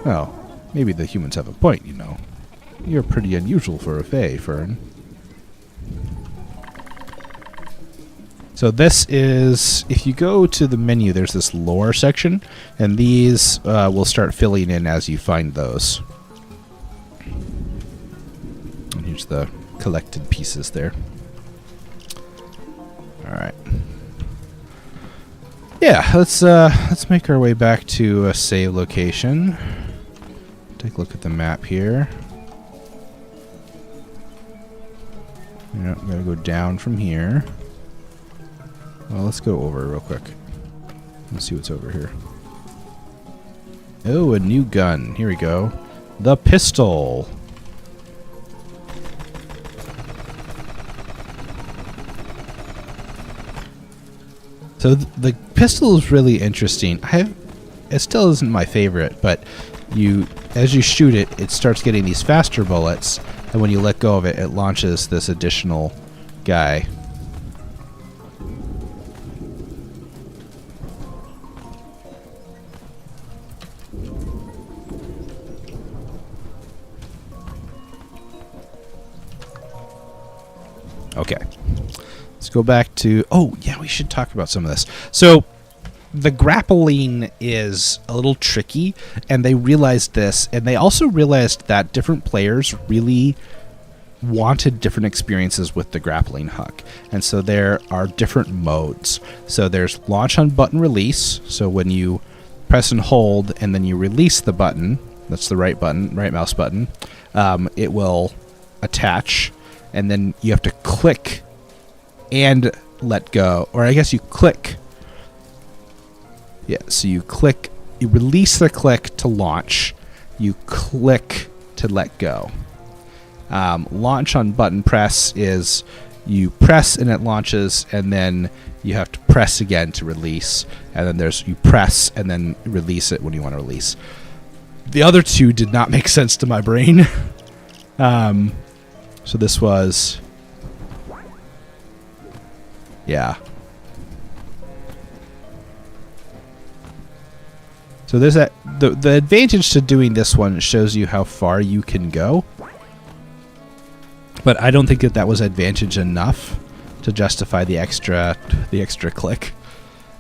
Well, maybe the humans have a point, you know. You're pretty unusual for a Fae, Fern. So this is, if you go to the menu, there's this lore section, and these will start filling in as you find those. And here's the collected pieces there. All right. Yeah, let's make our way back to a save location. Take a look at the map here. Yeah, I'm gonna go down from here. Well, let's go over real quick. Let's see what's over here. Oh, a new gun. Here we go. The pistol. So the pistol is really interesting. It still isn't my favorite, but as you shoot it, it starts getting these faster bullets, and when you let go of it, it launches this additional guy. Okay. Let's go back to... Oh, yeah, we should talk about some of this. So, the grappling is a little tricky, and they realized this, and they also realized that different players really wanted different experiences with the grappling hook. And so there are different modes. So there's launch on button release. So when you press and hold, and then you release the button, that's the right button, right mouse button, it will attach, and then you have to click and let go, or I guess you click. Yeah, so you click, you release the click to launch, you click to let go. Launch on button press is you press and it launches, and then you have to press again to release, and then there's you press and then release it when you want to release. The other two did not make sense to my brain. So this was... Yeah. So there's that. The advantage to doing this one shows you how far you can go, but I don't think that was advantage enough to justify the extra click.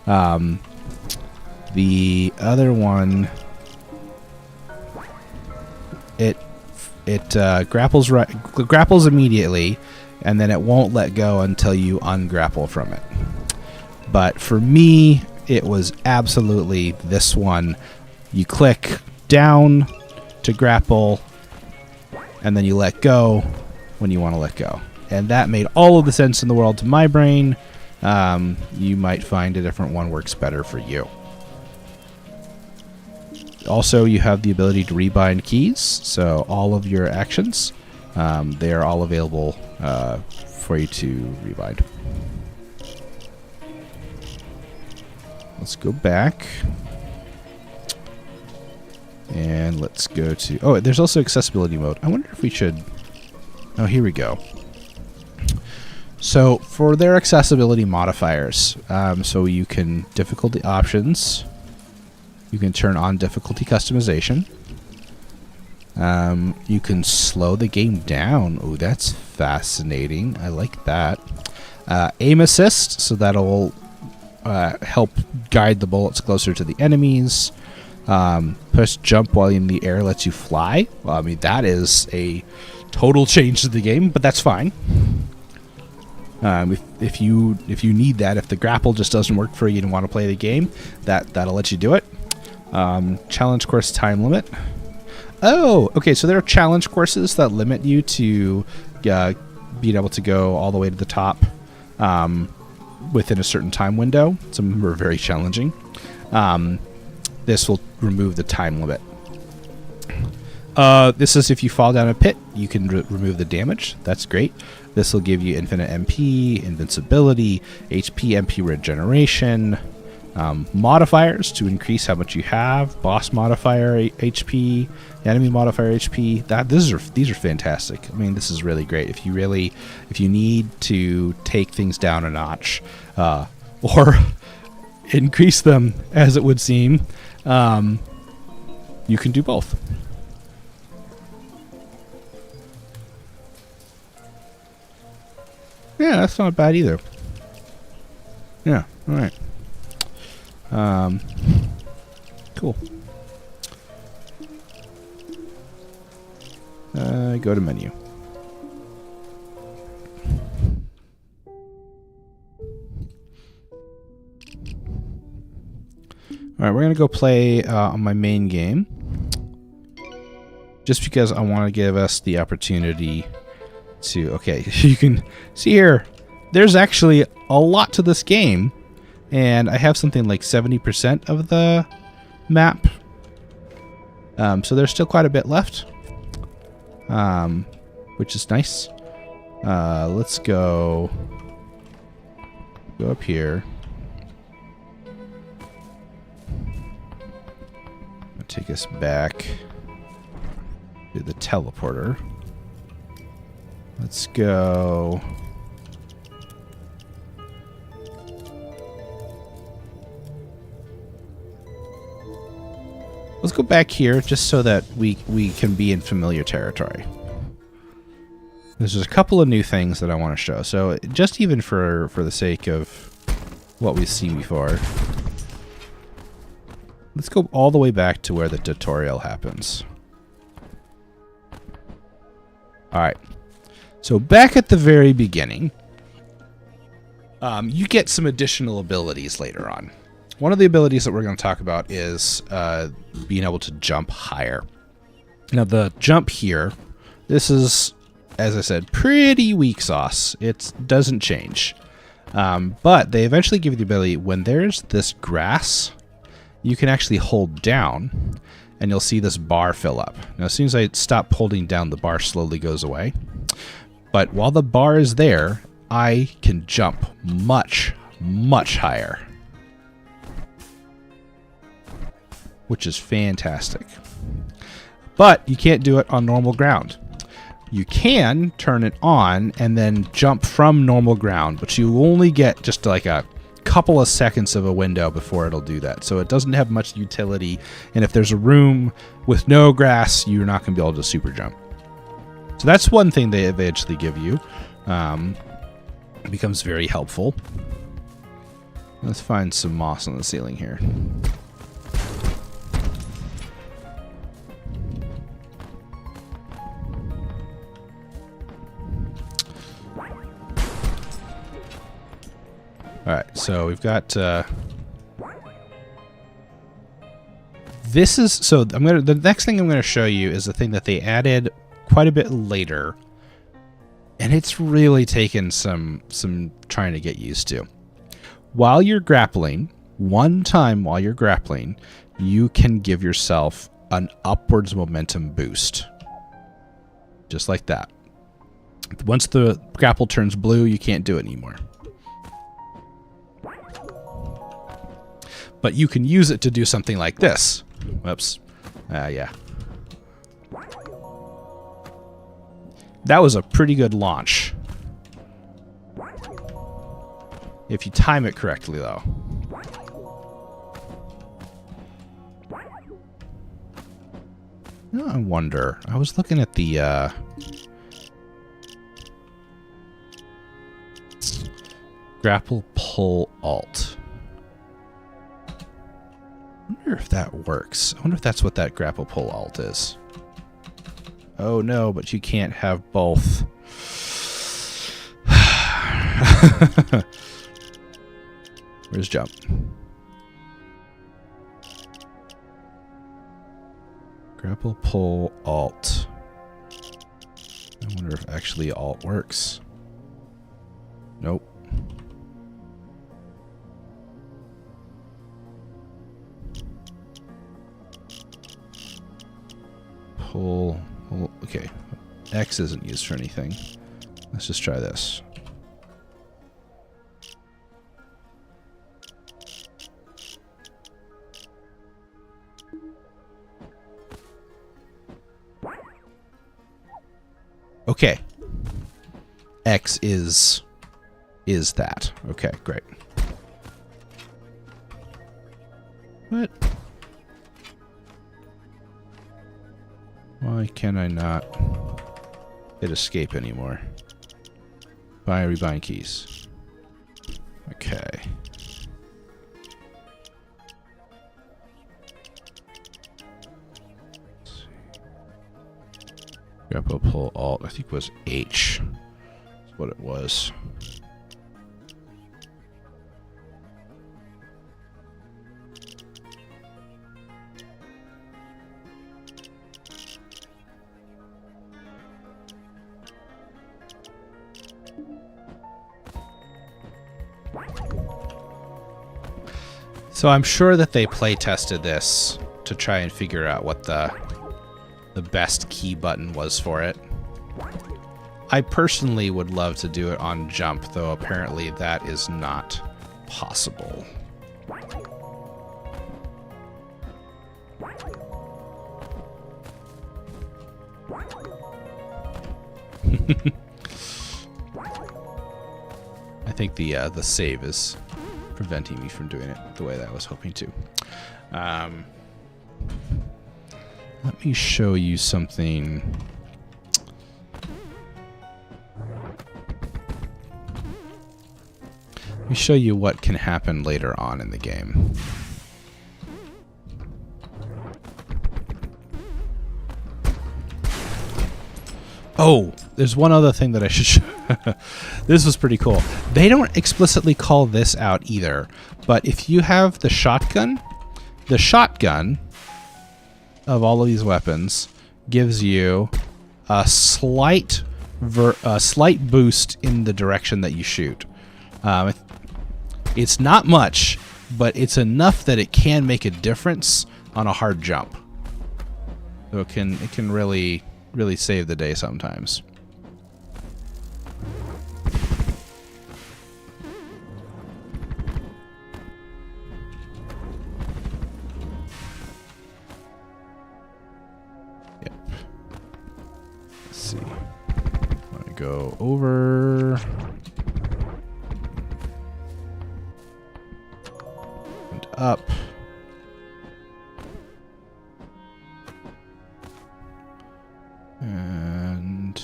The other one, it grapples immediately, and then it won't let go until you ungrapple from it. But for me, it was absolutely this one. You click down to grapple, and then you let go when you want to let go. And that made all of the sense in the world to my brain. You might find a different one works better for you. Also, you have the ability to rebind keys, so all of your actions, they are all available for you to rebind. Let's go back. And let's go to... Oh, there's also accessibility mode. I wonder if we should... Oh, here we go. So, for their accessibility modifiers, so you can... Difficulty options. You can turn on difficulty customization. You can slow the game down. Oh, that's fascinating. I like that. Aim assist, so that'll help guide the bullets closer to the enemies. Push jump while in the air lets you fly. Well, I mean, that is a total change to the game, but that's fine. If you need that, if the grapple just doesn't work for you and want to play the game, that'll let you do it. Challenge course time limit. Oh, okay, so there are challenge courses that limit you to being able to go all the way to the top within a certain time window. Some of them are very challenging. This will remove the time limit. This is if you fall down a pit, you can remove the damage. That's great. This will give you infinite MP, invincibility, HP, MP regeneration, modifiers to increase how much you have, boss modifier HP, enemy modifier HP. These are fantastic. I mean, this is really great. If you need to take things down a notch, or increase them, as it would seem, you can do both. Yeah, that's not bad either. Yeah. All right. Cool. Go to menu. All right, we're gonna go play on my main game, just because I want to give us the opportunity to. Okay, you can see here. There's actually a lot to this game, and I have something like 70% of the map. So there's still quite a bit left, which is nice. Let's go up here. I'll take us back to the teleporter. Let's go. Let's go back here just so that we can be in familiar territory. There's just a couple of new things that I want to show. So just even for the sake of what we've seen before, let's go all the way back to where the tutorial happens. All right. So back at the very beginning, you get some additional abilities later on. One of the abilities that we're going to talk about is being able to jump higher. Now, the jump here, this is, as I said, pretty weak sauce. It doesn't change. But they eventually give you the ability, when there's this grass, you can actually hold down, and you'll see this bar fill up. Now, as soon as I stop holding down, the bar slowly goes away. But while the bar is there, I can jump much, much higher, which is fantastic. But you can't do it on normal ground. You can turn it on and then jump from normal ground, but you only get just like a couple of seconds of a window before it'll do that. So it doesn't have much utility, and if there's a room with no grass, you're not going to be able to super jump. So that's one thing they eventually give you. It becomes very helpful. Let's find some moss on the ceiling here. All right, so we've got this is so the next thing I'm going to show you is the thing that they added quite a bit later, and it's really taken some trying to get used to. While you're grappling, one time while you're grappling, you can give yourself an upwards momentum boost. Just like that. Once the grapple turns blue, you can't do it anymore. But you can use it to do something like this. Whoops. Yeah. That was a pretty good launch. If you time it correctly, though. I wonder. I was looking at the grapple pull alt. I wonder if that works. I wonder if that's what that grapple pull alt is. Oh no, but you can't have both. Where's jump? Grapple pull alt. I wonder if actually alt works. Nope. Pull. Okay. X isn't used for anything. Let's just try this. Okay. X is that. Okay, great. What? Why can I not hit escape anymore? Rebind keys. Okay. Grapple, pull, alt. I think it was H. That's what it was. So I'm sure that they play tested this to try and figure out what the best key button was for it. I personally would love to do it on jump, though apparently that is not possible. I think the save is preventing me from doing it the way that I was hoping to. Let me show you something. Let me show you what can happen later on in the game. Oh, there's one other thing that I should show. This was pretty cool. They don't explicitly call this out either, but if you have the shotgun of all of these weapons gives you a slight boost in the direction that you shoot. It's not much, but it's enough that it can make a difference on a hard jump. So it can really save the day sometimes. Yep. Let's see. I'm gonna go over and up. And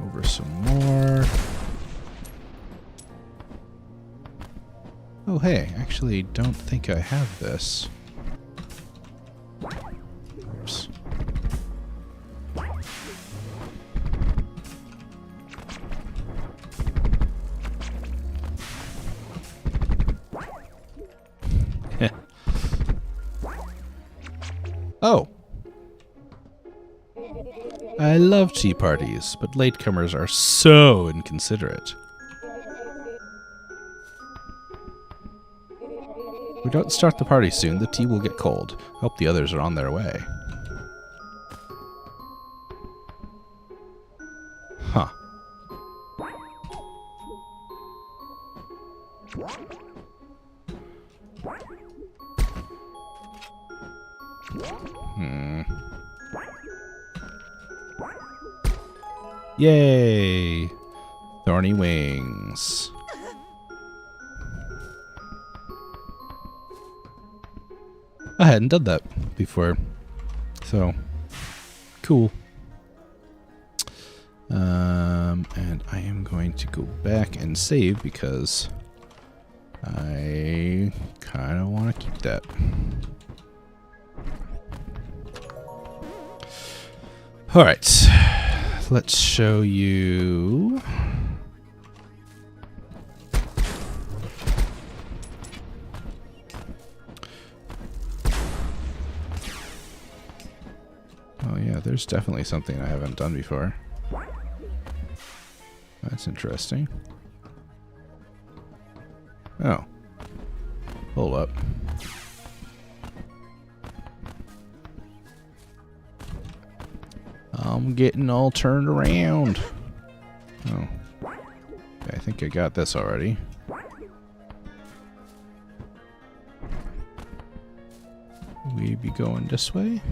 over some more. Oh, hey, actually don't think I have this. Oops. Oh. I love tea parties, but latecomers are so inconsiderate. If we don't start the party soon, the tea will get cold. Hope the others are on their way. Huh. Yay! Thorny wings. I hadn't done that before, so cool. And I am going to go back and save because I kind of want to keep that. All right. Let's show you. Oh yeah, there's definitely something I haven't done before. That's interesting. Oh. Hold up. I'm getting all turned around. Oh. Okay, I think I got this already. We be going this way?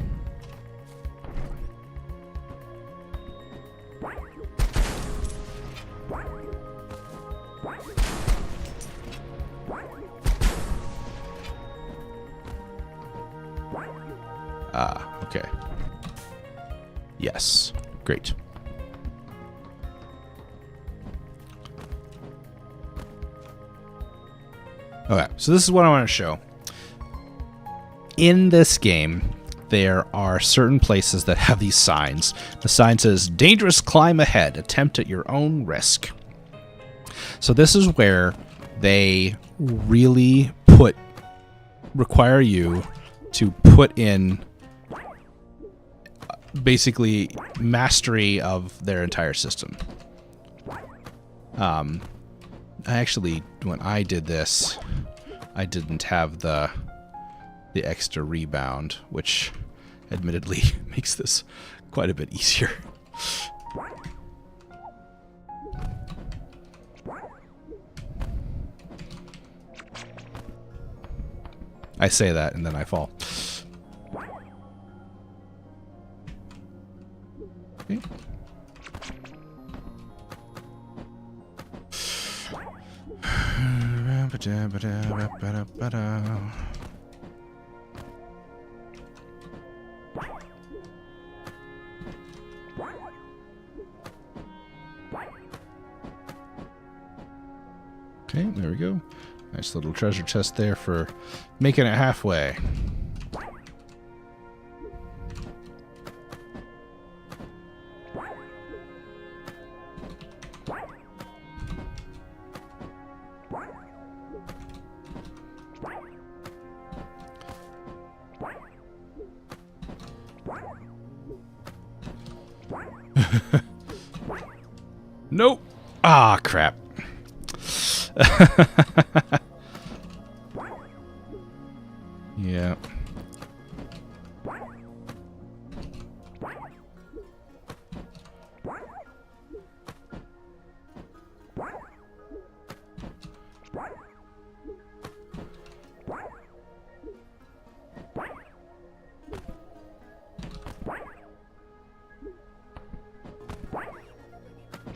Ah, okay. Yes. Great. Okay, so this is what I want to show. In this game, there are certain places that have these signs. The sign says, "Dangerous climb ahead. Attempt at your own risk." So this is where they really require you to put in basically mastery of their entire system. I actually, when I did this, I didn't have the extra rebound, which admittedly makes this quite a bit easier. I say that and then I fall. Okay. Okay, there we go. Nice little treasure chest there for making it halfway. Nope. Ah, crap. Yeah.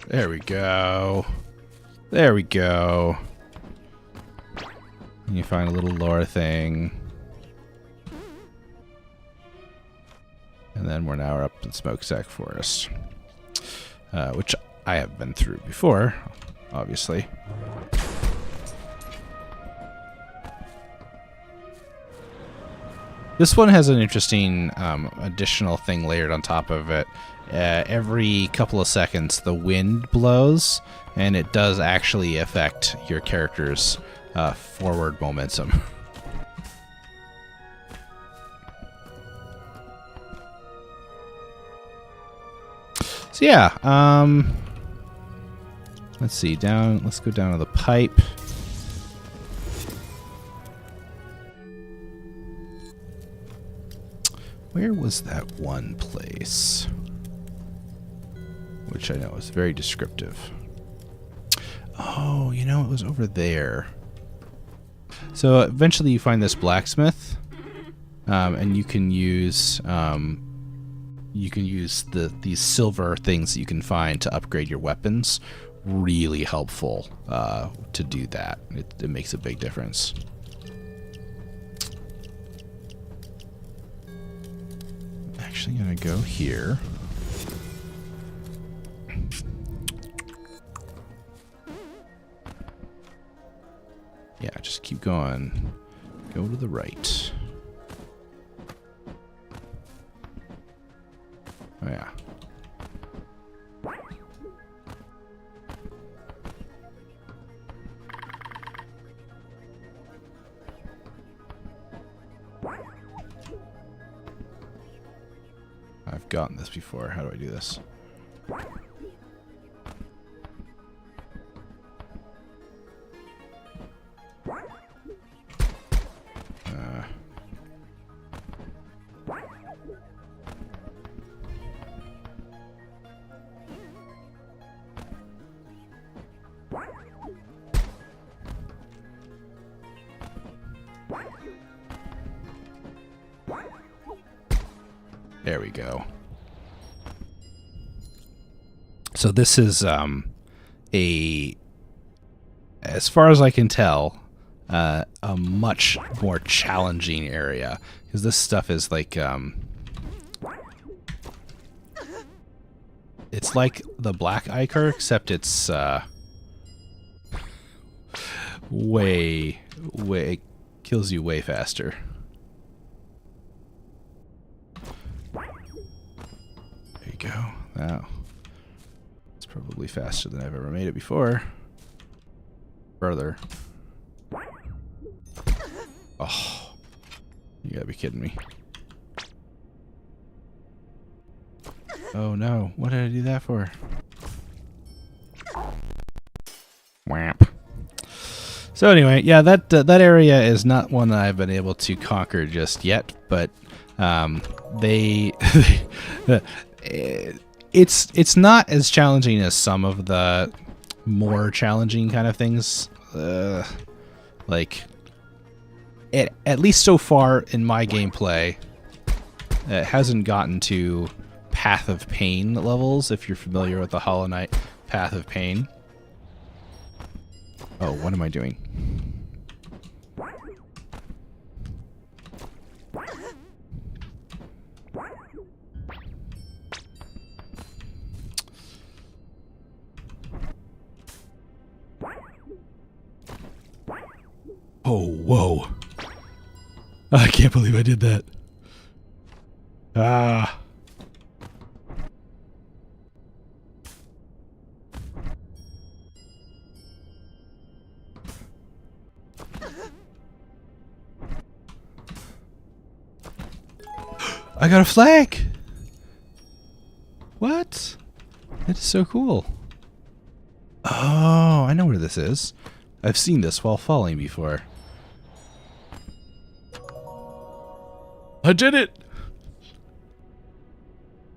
There we go. There we go. And you find a little lore thing. And then we're now up in Smokestack Forest. Which I have been through before, obviously. This one has an interesting additional thing layered on top of it. Every couple of seconds the wind blows, and it does actually affect your character's forward momentum. So yeah, let's see, let's go down to the pipe. Where was that one place? Which I know is very descriptive. Oh, you know, it was over there. So eventually you find this blacksmith, and you can use these silver things that you can find to upgrade your weapons. Really helpful to do that. It makes a big difference. I'm actually gonna go here. Yeah, just keep going. Go to the right. Oh, yeah. I've gotten this before. How do I do this? There we go. So this is as far as I can tell, a much more challenging area, because this stuff is like it's like the Black Ichor, except it's it kills you way faster. go. Wow. It's probably faster than I've ever made it before. Further. Oh. You gotta be kidding me. Oh no. What did I do that for? Whamp. So anyway, yeah, that area is not one that I've been able to conquer just yet, but it's not as challenging as some of the more challenging kind of things. Like at least so far in my gameplay, it hasn't gotten to Path of Pain levels. If you're familiar with the Hollow Knight Path of Pain. Oh, what am I doing? Oh, whoa. I can't believe I did that. Ah. I got a flag! What? That is so cool. Oh, I know where this is. I've seen this while falling before. I did it!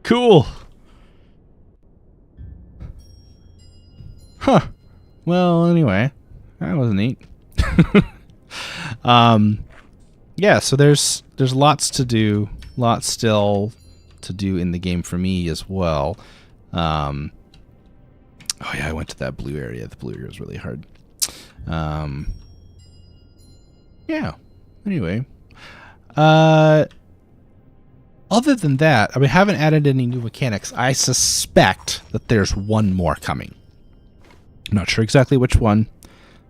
Cool! Huh. Well, anyway. That was neat. Yeah, so there's lots to do. Lots still to do in the game for me as well. Oh yeah, I went to that blue area. The blue area was really hard. Yeah. Anyway. Other than that, I mean, I haven't added any new mechanics. I suspect that there's one more coming. I'm not sure exactly which one,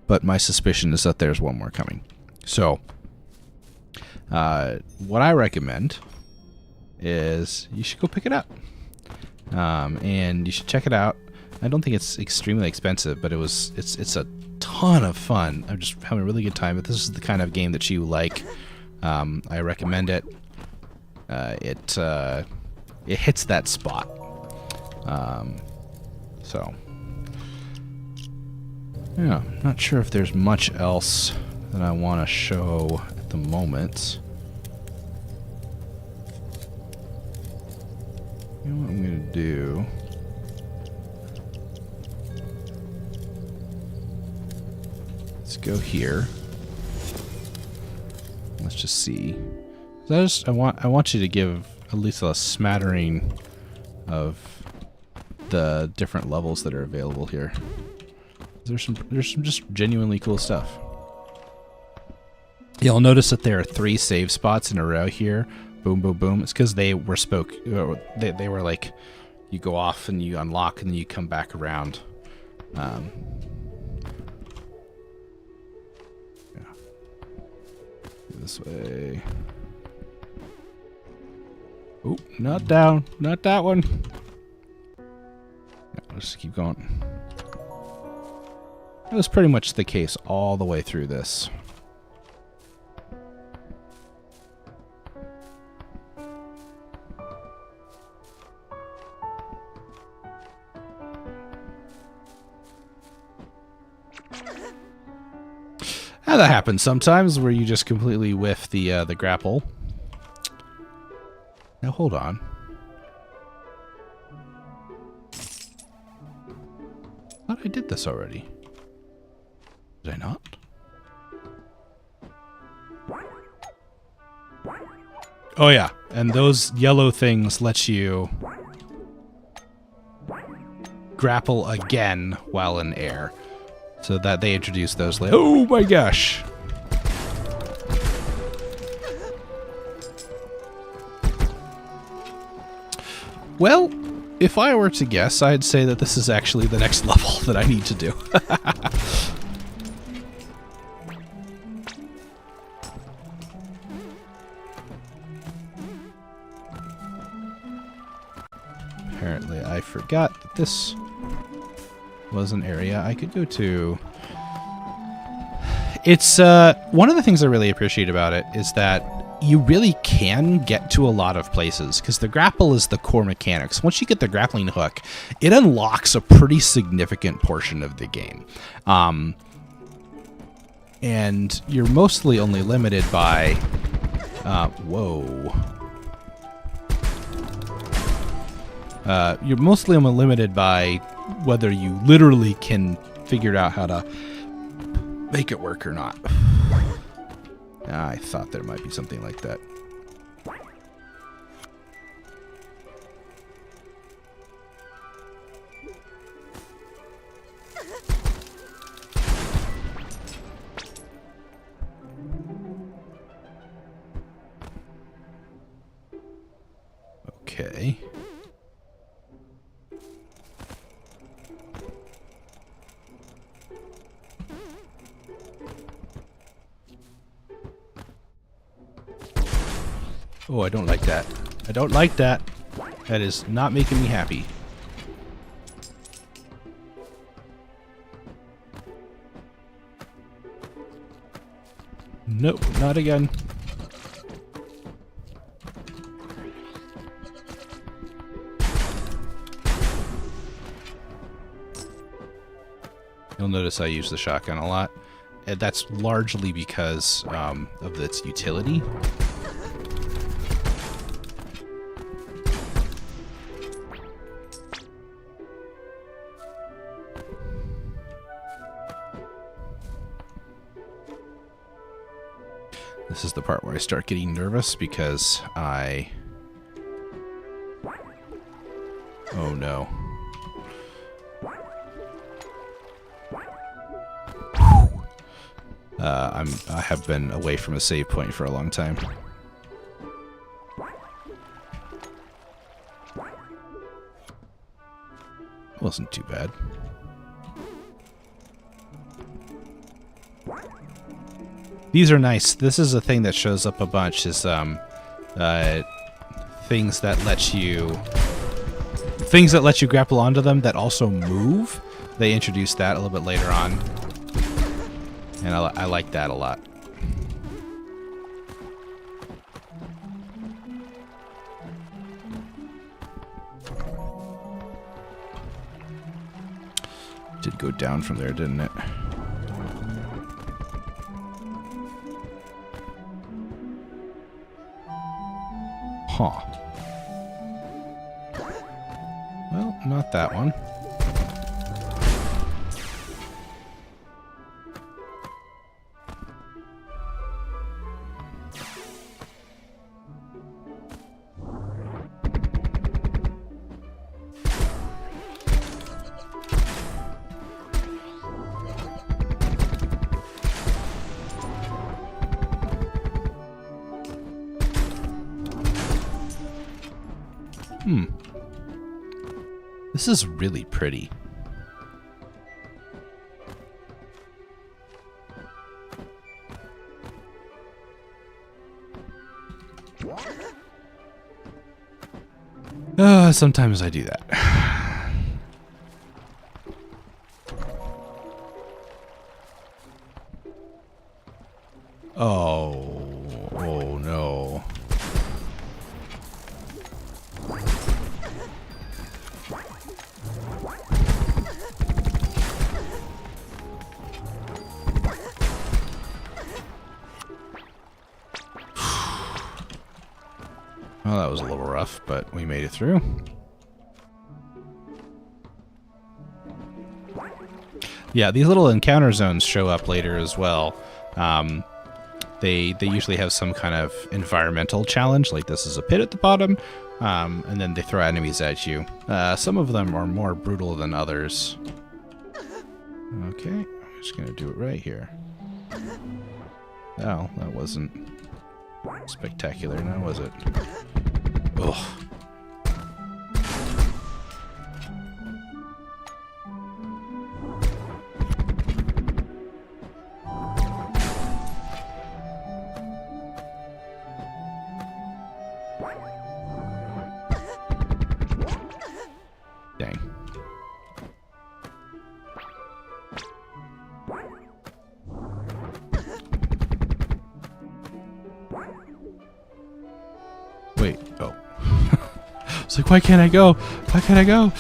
but my suspicion is that there's one more coming. So, what I recommend is you should go pick it up. And you should check it out. I don't think it's extremely expensive, but it's a ton of fun. I'm just having a really good time. If this is the kind of game that you like, I recommend it. It hits that spot. So yeah, not sure if there's much else that I want to show at the moment. You know what I'm gonna do? Let's go here. Let's just see. I want you to give at least a smattering of the different levels that are available here. There's some just genuinely cool stuff. You'll notice that there are 3 save spots in a row here. Boom, boom, boom. It's because they were they were like, you go off and you unlock and then you come back around. Yeah. This way. Oh, not down. Not that one. No, let's just keep going. That was pretty much the case all the way through this. Now that happens sometimes, where you just completely whiff the grapple. Now hold on. I thought I did this already. Did I not? Oh yeah, and those yellow things let you grapple again while in air. So that they introduced those later. Oh my gosh! Well, if I were to guess, I'd say that this is actually the next level that I need to do. apparently I forgot that this was an area I could go to. It's one of the things I really appreciate about it is that you really can get to a lot of places because the grapple is the core mechanics. Once you get the grappling hook, it unlocks a pretty significant portion of the game. And you're mostly only limited by... you're mostly only limited by whether you literally can figure out how to make it work or not. I thought there might be something like that. Okay. Oh, I don't like that. I don't like that. That is not making me happy. Nope, not again. You'll notice I use the shotgun a lot. And that's largely because of its utility. This is the part where I start getting nervous because I... Oh no. I have been away from a save point for a long time. Wasn't too bad. These are nice. This is a thing that shows up a bunch, is things that let you grapple onto them that also move. They introduced that a little bit later on. And I like that a lot. Did go down from there, didn't it? Huh. Well, not that one. This is really pretty. Sometimes I do that. Oh no. Well, that was a little rough, but we made it through. Yeah, these little encounter zones show up later as well. They usually have some kind of environmental challenge, like this is a pit at the bottom, and then they throw enemies at you. Some of them are more brutal than others. Okay, I'm just gonna do it right here. Oh, that wasn't spectacular, now was it? Ugh. It's like, why can't I go? Why can't I go?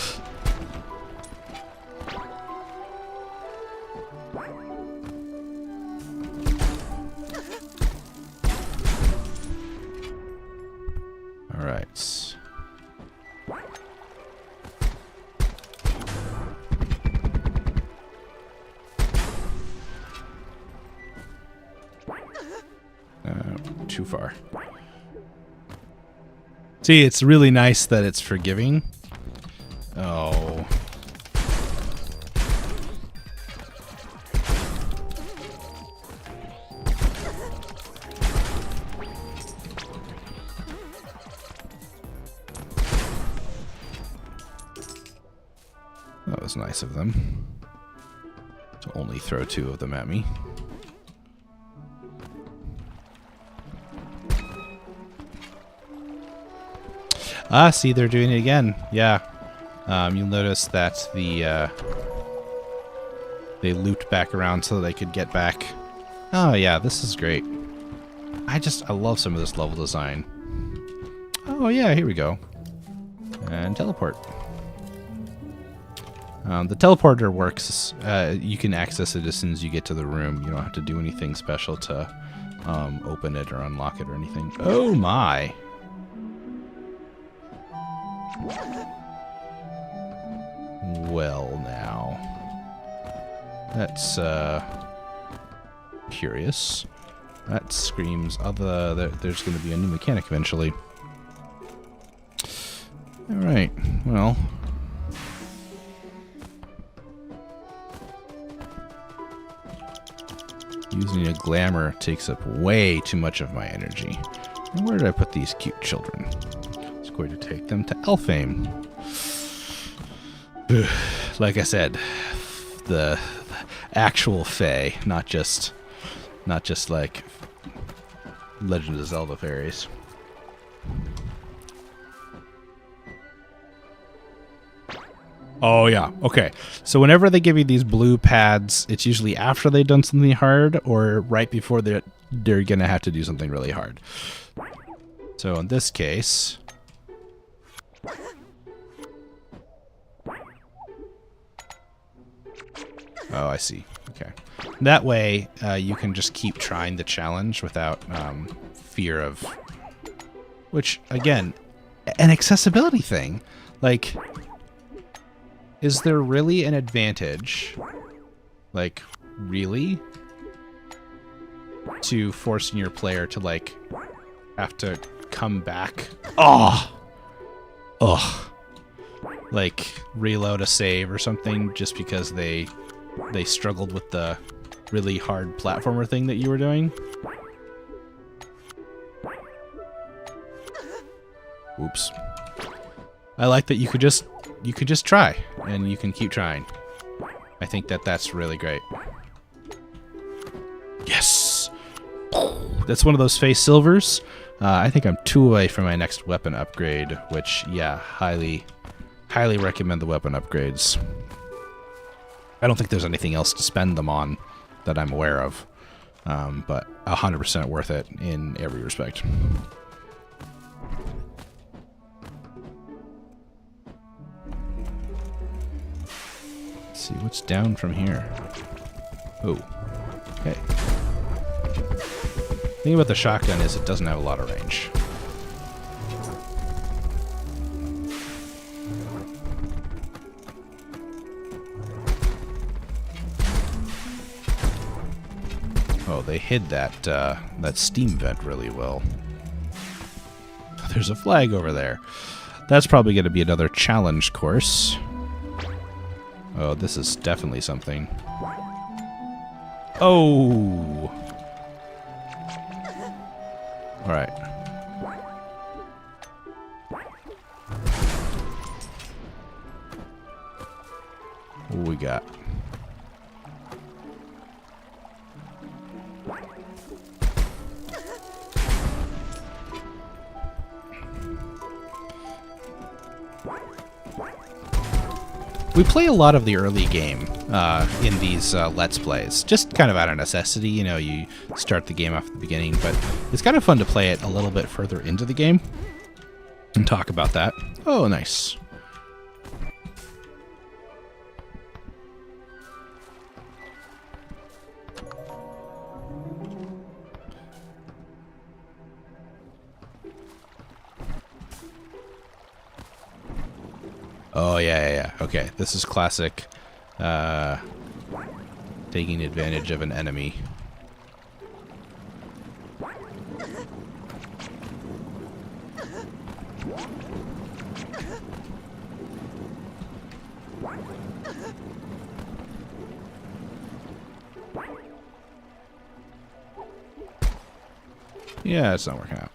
All right. Too far. See, it's really nice that it's forgiving. Oh. That was nice of them to only throw 2 of them at me. Ah, see, they're doing it again. Yeah. You'll notice that they looped back around so they could get back. Oh, yeah, this is great. I love some of this level design. Oh, yeah, here we go. And teleport. The teleporter works. You can access it as soon as you get to the room. You don't have to do anything special to open it or unlock it or anything. Oh, my. Well, now. That's, curious. That screams there's going to be a new mechanic eventually. Alright, well. Using a glamour takes up way too much of my energy. Where did I put these cute children? It's going to take them to Elfame. Like I said, the actual Fae, not just like Legend of Zelda fairies. Oh yeah, okay. So whenever they give you these blue pads, it's usually after they've done something hard or right before they're gonna have to do something really hard. So in this case, oh, I see. Okay. That way, you can just keep trying the challenge without fear of... Which, again, an accessibility thing. Like, is there really an advantage, like, really, to forcing your player to, like, have to come back? Oh! Ugh. Like, reload a save or something just because they struggled with the really hard platformer thing that you were doing. Oops. I like that you could just try and you can keep trying. I think that's really great. Yes. That's one of those face silvers. I think I'm 2 away from my next weapon upgrade, which, yeah, highly recommend the weapon upgrades. I don't think there's anything else to spend them on that I'm aware of, but 100% worth it in every respect. Let's see what's down from here. Oh, okay. The thing about the shotgun is it doesn't have a lot of range. Oh, they hid that steam vent really well. There's a flag over there. That's probably going to be another challenge course. Oh, this is definitely something. Oh! Alright. What we got? We play a lot of the early game in these Let's Plays, just kind of out of necessity. You know, you start the game off at the beginning, but it's kind of fun to play it a little bit further into the game and talk about that. Oh, nice. Oh, yeah. Okay, this is classic. Taking advantage of an enemy. Yeah, it's not working out.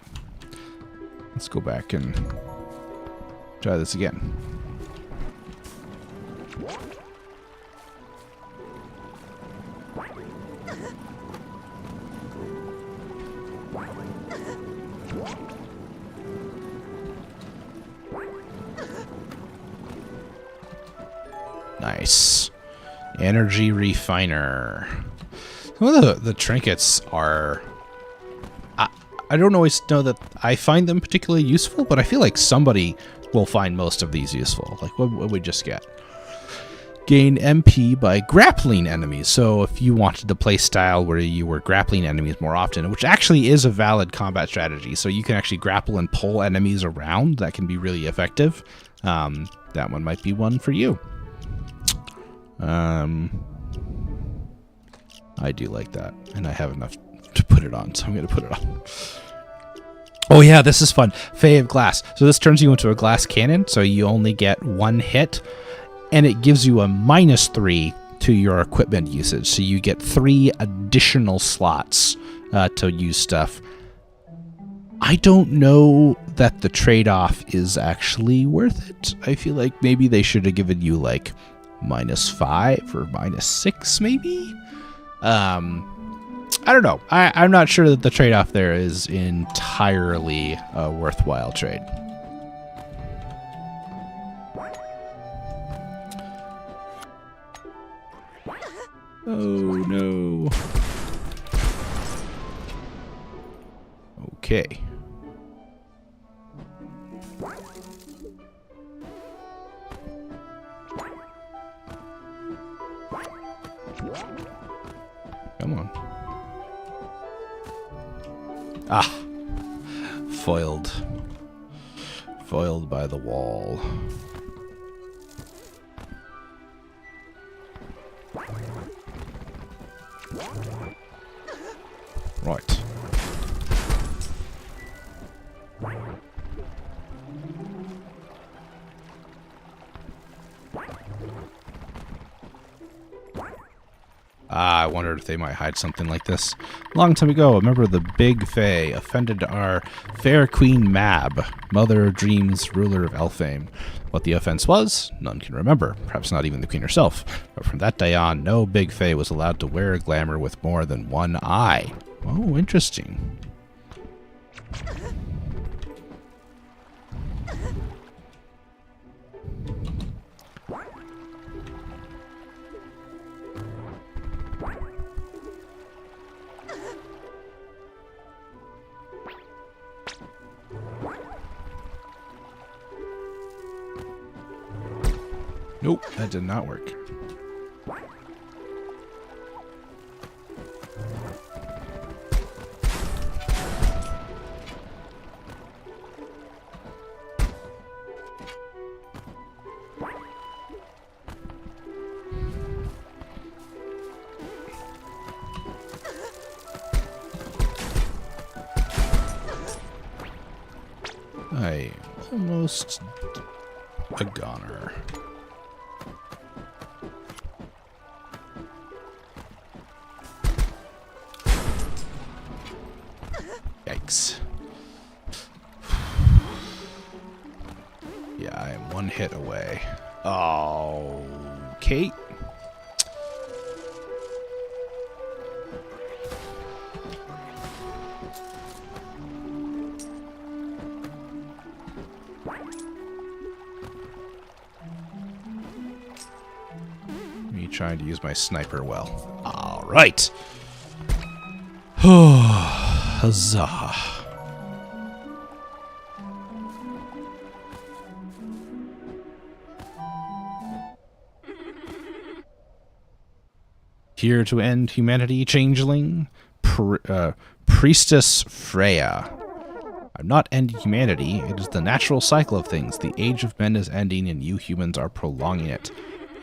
Let's go back and try this again. Nice. Energy refiner. Some of the trinkets are... I don't always know that I find them particularly useful, but I feel like somebody will find most of these useful. Like, what would we just get? Gain MP by grappling enemies. So if you wanted to play style where you were grappling enemies more often, which actually is a valid combat strategy, so you can actually grapple and pull enemies around, that can be really effective. That one might be one for you. I do like that, and I have enough to put it on, so I'm going to put it on. Oh yeah, this is fun. Fey of Glass. So this turns you into a glass cannon, so you only get one hit, and it gives you a -3 to your equipment usage. So you get 3 additional slots to use stuff. I don't know that the trade-off is actually worth it. I feel like maybe they should have given you like -5 or -6 maybe? I don't know. I'm not sure that the trade-off there is entirely a worthwhile trade. Oh no. Okay. Come on. Ah. Foiled. Foiled by the wall. Right. I wondered if they might hide something like this. Long time ago, a member of the Big Fae offended our fair Queen Mab, mother of dreams, ruler of Elfame. What the offense was, none can remember, perhaps not even the Queen herself. But from that day on, no Big Fae was allowed to wear a glamour with more than one eye. Oh, interesting. Nope, that did not work. I almost a goner. Yikes. Yeah, I am one hit away. Oh, Kate. Me trying to use my sniper well. All right. Huzzah. Here to end humanity, changeling? Priestess Freya. I'm not ending humanity. It is the natural cycle of things. The age of men is ending, and you humans are prolonging it.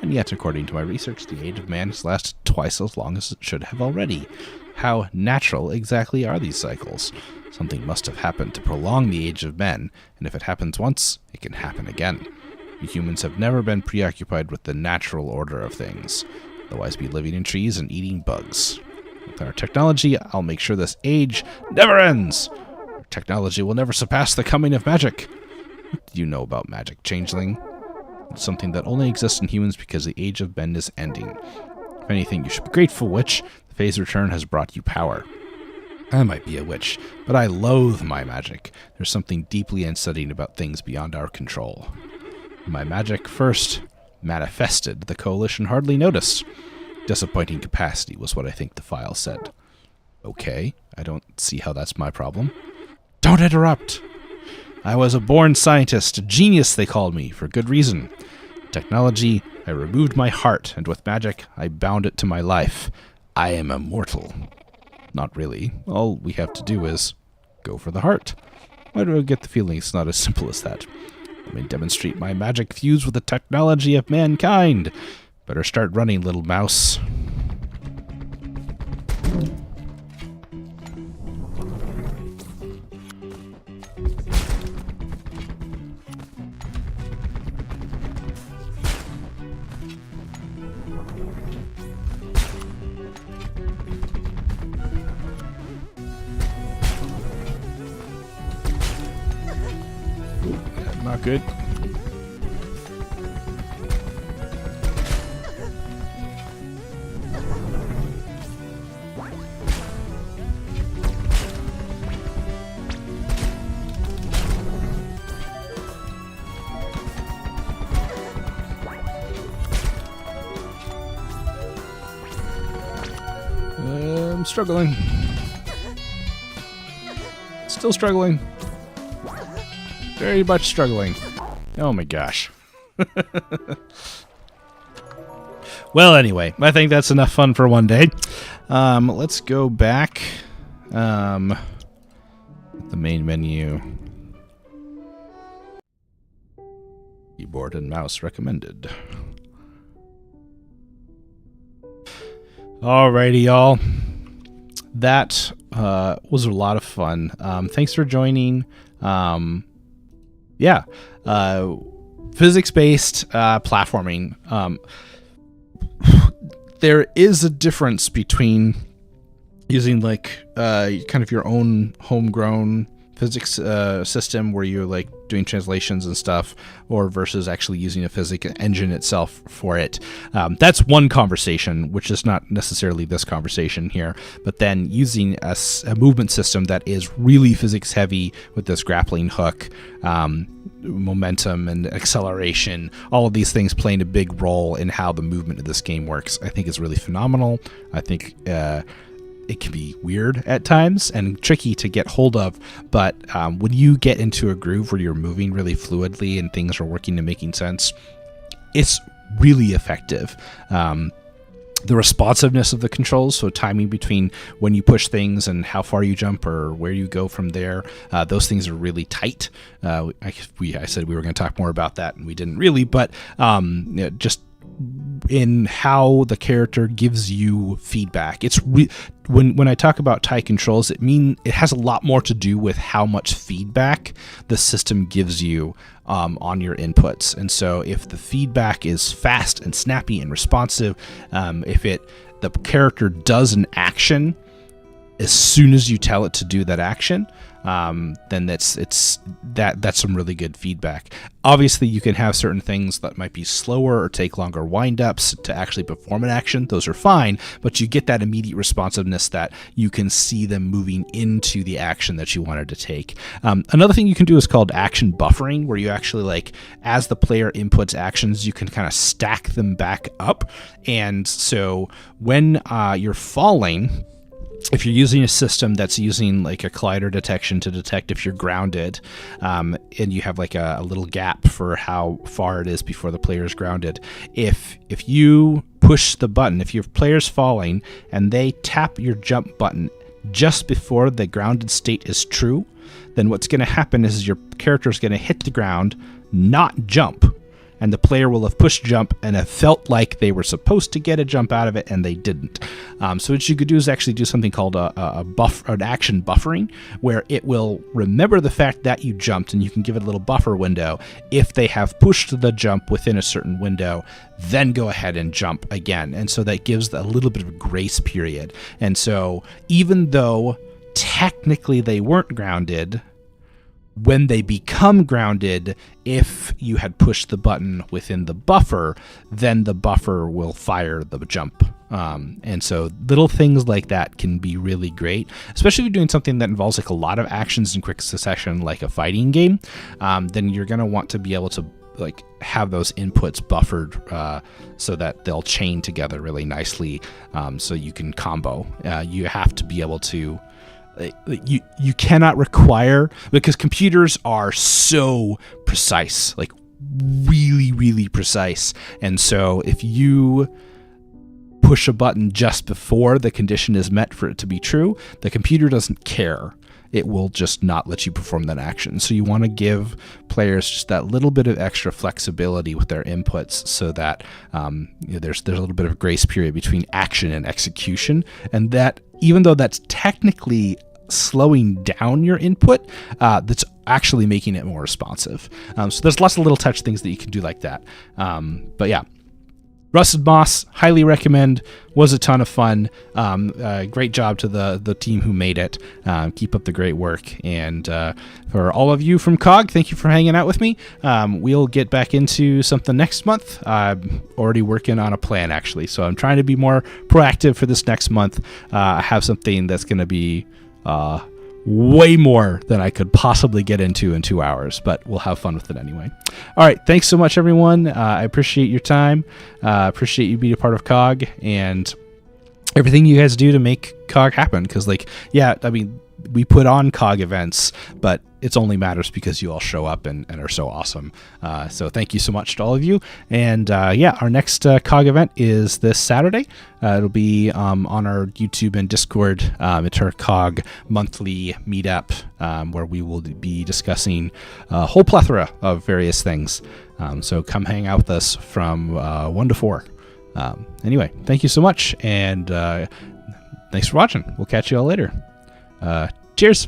And yet, according to my research, the age of man has lasted twice as long as it should have already. How natural exactly are these cycles? Something must have happened to prolong the age of men, and if it happens once, it can happen again. We humans have never been preoccupied with the natural order of things. Otherwise, be living in trees and eating bugs. With our technology, I'll make sure this age never ends. Our technology will never surpass the coming of magic. What do you know about magic, changeling? It's something that only exists in humans because the age of men is ending. If anything, you should be grateful, witch. The phase return has brought you power. I might be a witch, but I loathe my magic. There's something deeply unsettling about things beyond our control. My magic first manifested, the coalition hardly noticed. Disappointing capacity was what I think the file said. Okay, I don't see how that's my problem. Don't interrupt! I was a born scientist, a genius they called me, for good reason. Technology, I removed my heart, and with magic, I bound it to my life. I am immortal. Not really. All we have to do is go for the heart. Why do I get the feeling it's not as simple as that? Let me demonstrate my magic fused with the technology of mankind. Better start running, little mouse. Not good. I'm struggling. Still struggling. Very much struggling. Oh my gosh. Well, anyway, I think that's enough fun for one day. Let's go back. The main menu. Keyboard and mouse recommended. Alrighty, y'all. That was a lot of fun. Thanks for joining. Physics-based platforming. There is a difference between using kind of your own homegrown physics system where you're like doing translations and stuff, or versus actually using a physics engine itself for it. That's one conversation, which is not necessarily this conversation here, but then using a movement system that is really physics heavy with this grappling hook, momentum and acceleration, all of these things playing a big role in how the movement of this game works, I think is really phenomenal. I think it can be weird at times and tricky to get hold of, but when you get into a groove where you're moving really fluidly and things are working and making sense, it's really effective. The responsiveness of the controls, so timing between when you push things and how far you jump or where you go from there, those things are really tight. I said we were going to talk more about that, and we didn't really, but just in how the character gives you feedback. It's when I talk about tight controls, it has a lot more to do with how much feedback the system gives you on your inputs. And so if the feedback is fast and snappy and responsive, if the character does an action as soon as you tell it to do that action, then that's some really good feedback. Obviously, you can have certain things that might be slower or take longer wind-ups to actually perform an action. Those are fine, but you get that immediate responsiveness that you can see them moving into the action that you wanted to take. Another thing you can do is called action buffering, where you actually, as the player inputs actions, you can kind of stack them back up. And so when you're falling, if you're using a system that's using a collider detection to detect if you're grounded, and you have a little gap for how far it is before the player is grounded, if you push the button, if your player's falling and they tap your jump button just before the grounded state is true, then what's going to happen is your character is going to hit the ground, not jump, and the player will have pushed jump and have felt like they were supposed to get a jump out of it, and they didn't. So what you could do is actually do something called an action buffering, where it will remember the fact that you jumped, and you can give it a little buffer window. If they have pushed the jump within a certain window, then go ahead and jump again. And so that gives a little bit of a grace period. And so even though technically they weren't grounded, when they become grounded, if you had pushed the button within the buffer, then the buffer will fire the jump. And so little things like that can be really great, especially if you're doing something that involves like a lot of actions in quick succession, like a fighting game. Then you're going to want to be able to like have those inputs buffered so that they'll chain together really nicely, so you can combo. You have to be able to you cannot require, because computers are so precise, like really, really precise. And so if you push a button just before the condition is met for it to be true, the computer doesn't care. It will just not let you perform that action. So you want to give players just that little bit of extra flexibility with their inputs, so that there's a little bit of grace period between action and execution, and that even though that's technically slowing down your input, that's actually making it more responsive. So there's lots of little touch things that you can do like that. But yeah, Rusted Moss, highly recommend. Was a ton of fun. Great job to the team who made it. Keep up the great work. And for all of you from COGG, thank you for hanging out with me. We'll get back into something next month. I'm already working on a plan, actually. So I'm trying to be more proactive for this next month. I have something that's going to be way more than I could possibly get into in 2 hours, but we'll have fun with it anyway. All right. Thanks so much, everyone. I appreciate your time. Appreciate you being a part of COGG and everything you guys do to make COGG happen. Because, like, yeah, I mean, we put on COGG events, but it only matters because you all show up and are so awesome. So thank you so much to all of you. And yeah, our next COGG event is this Saturday. It'll be on our YouTube and Discord. It's our COGG monthly meetup, where we will be discussing a whole plethora of various things. So come hang out with us from 1 to 4. Anyway, thank you so much, and thanks for watching. We'll catch you all later. Cheers.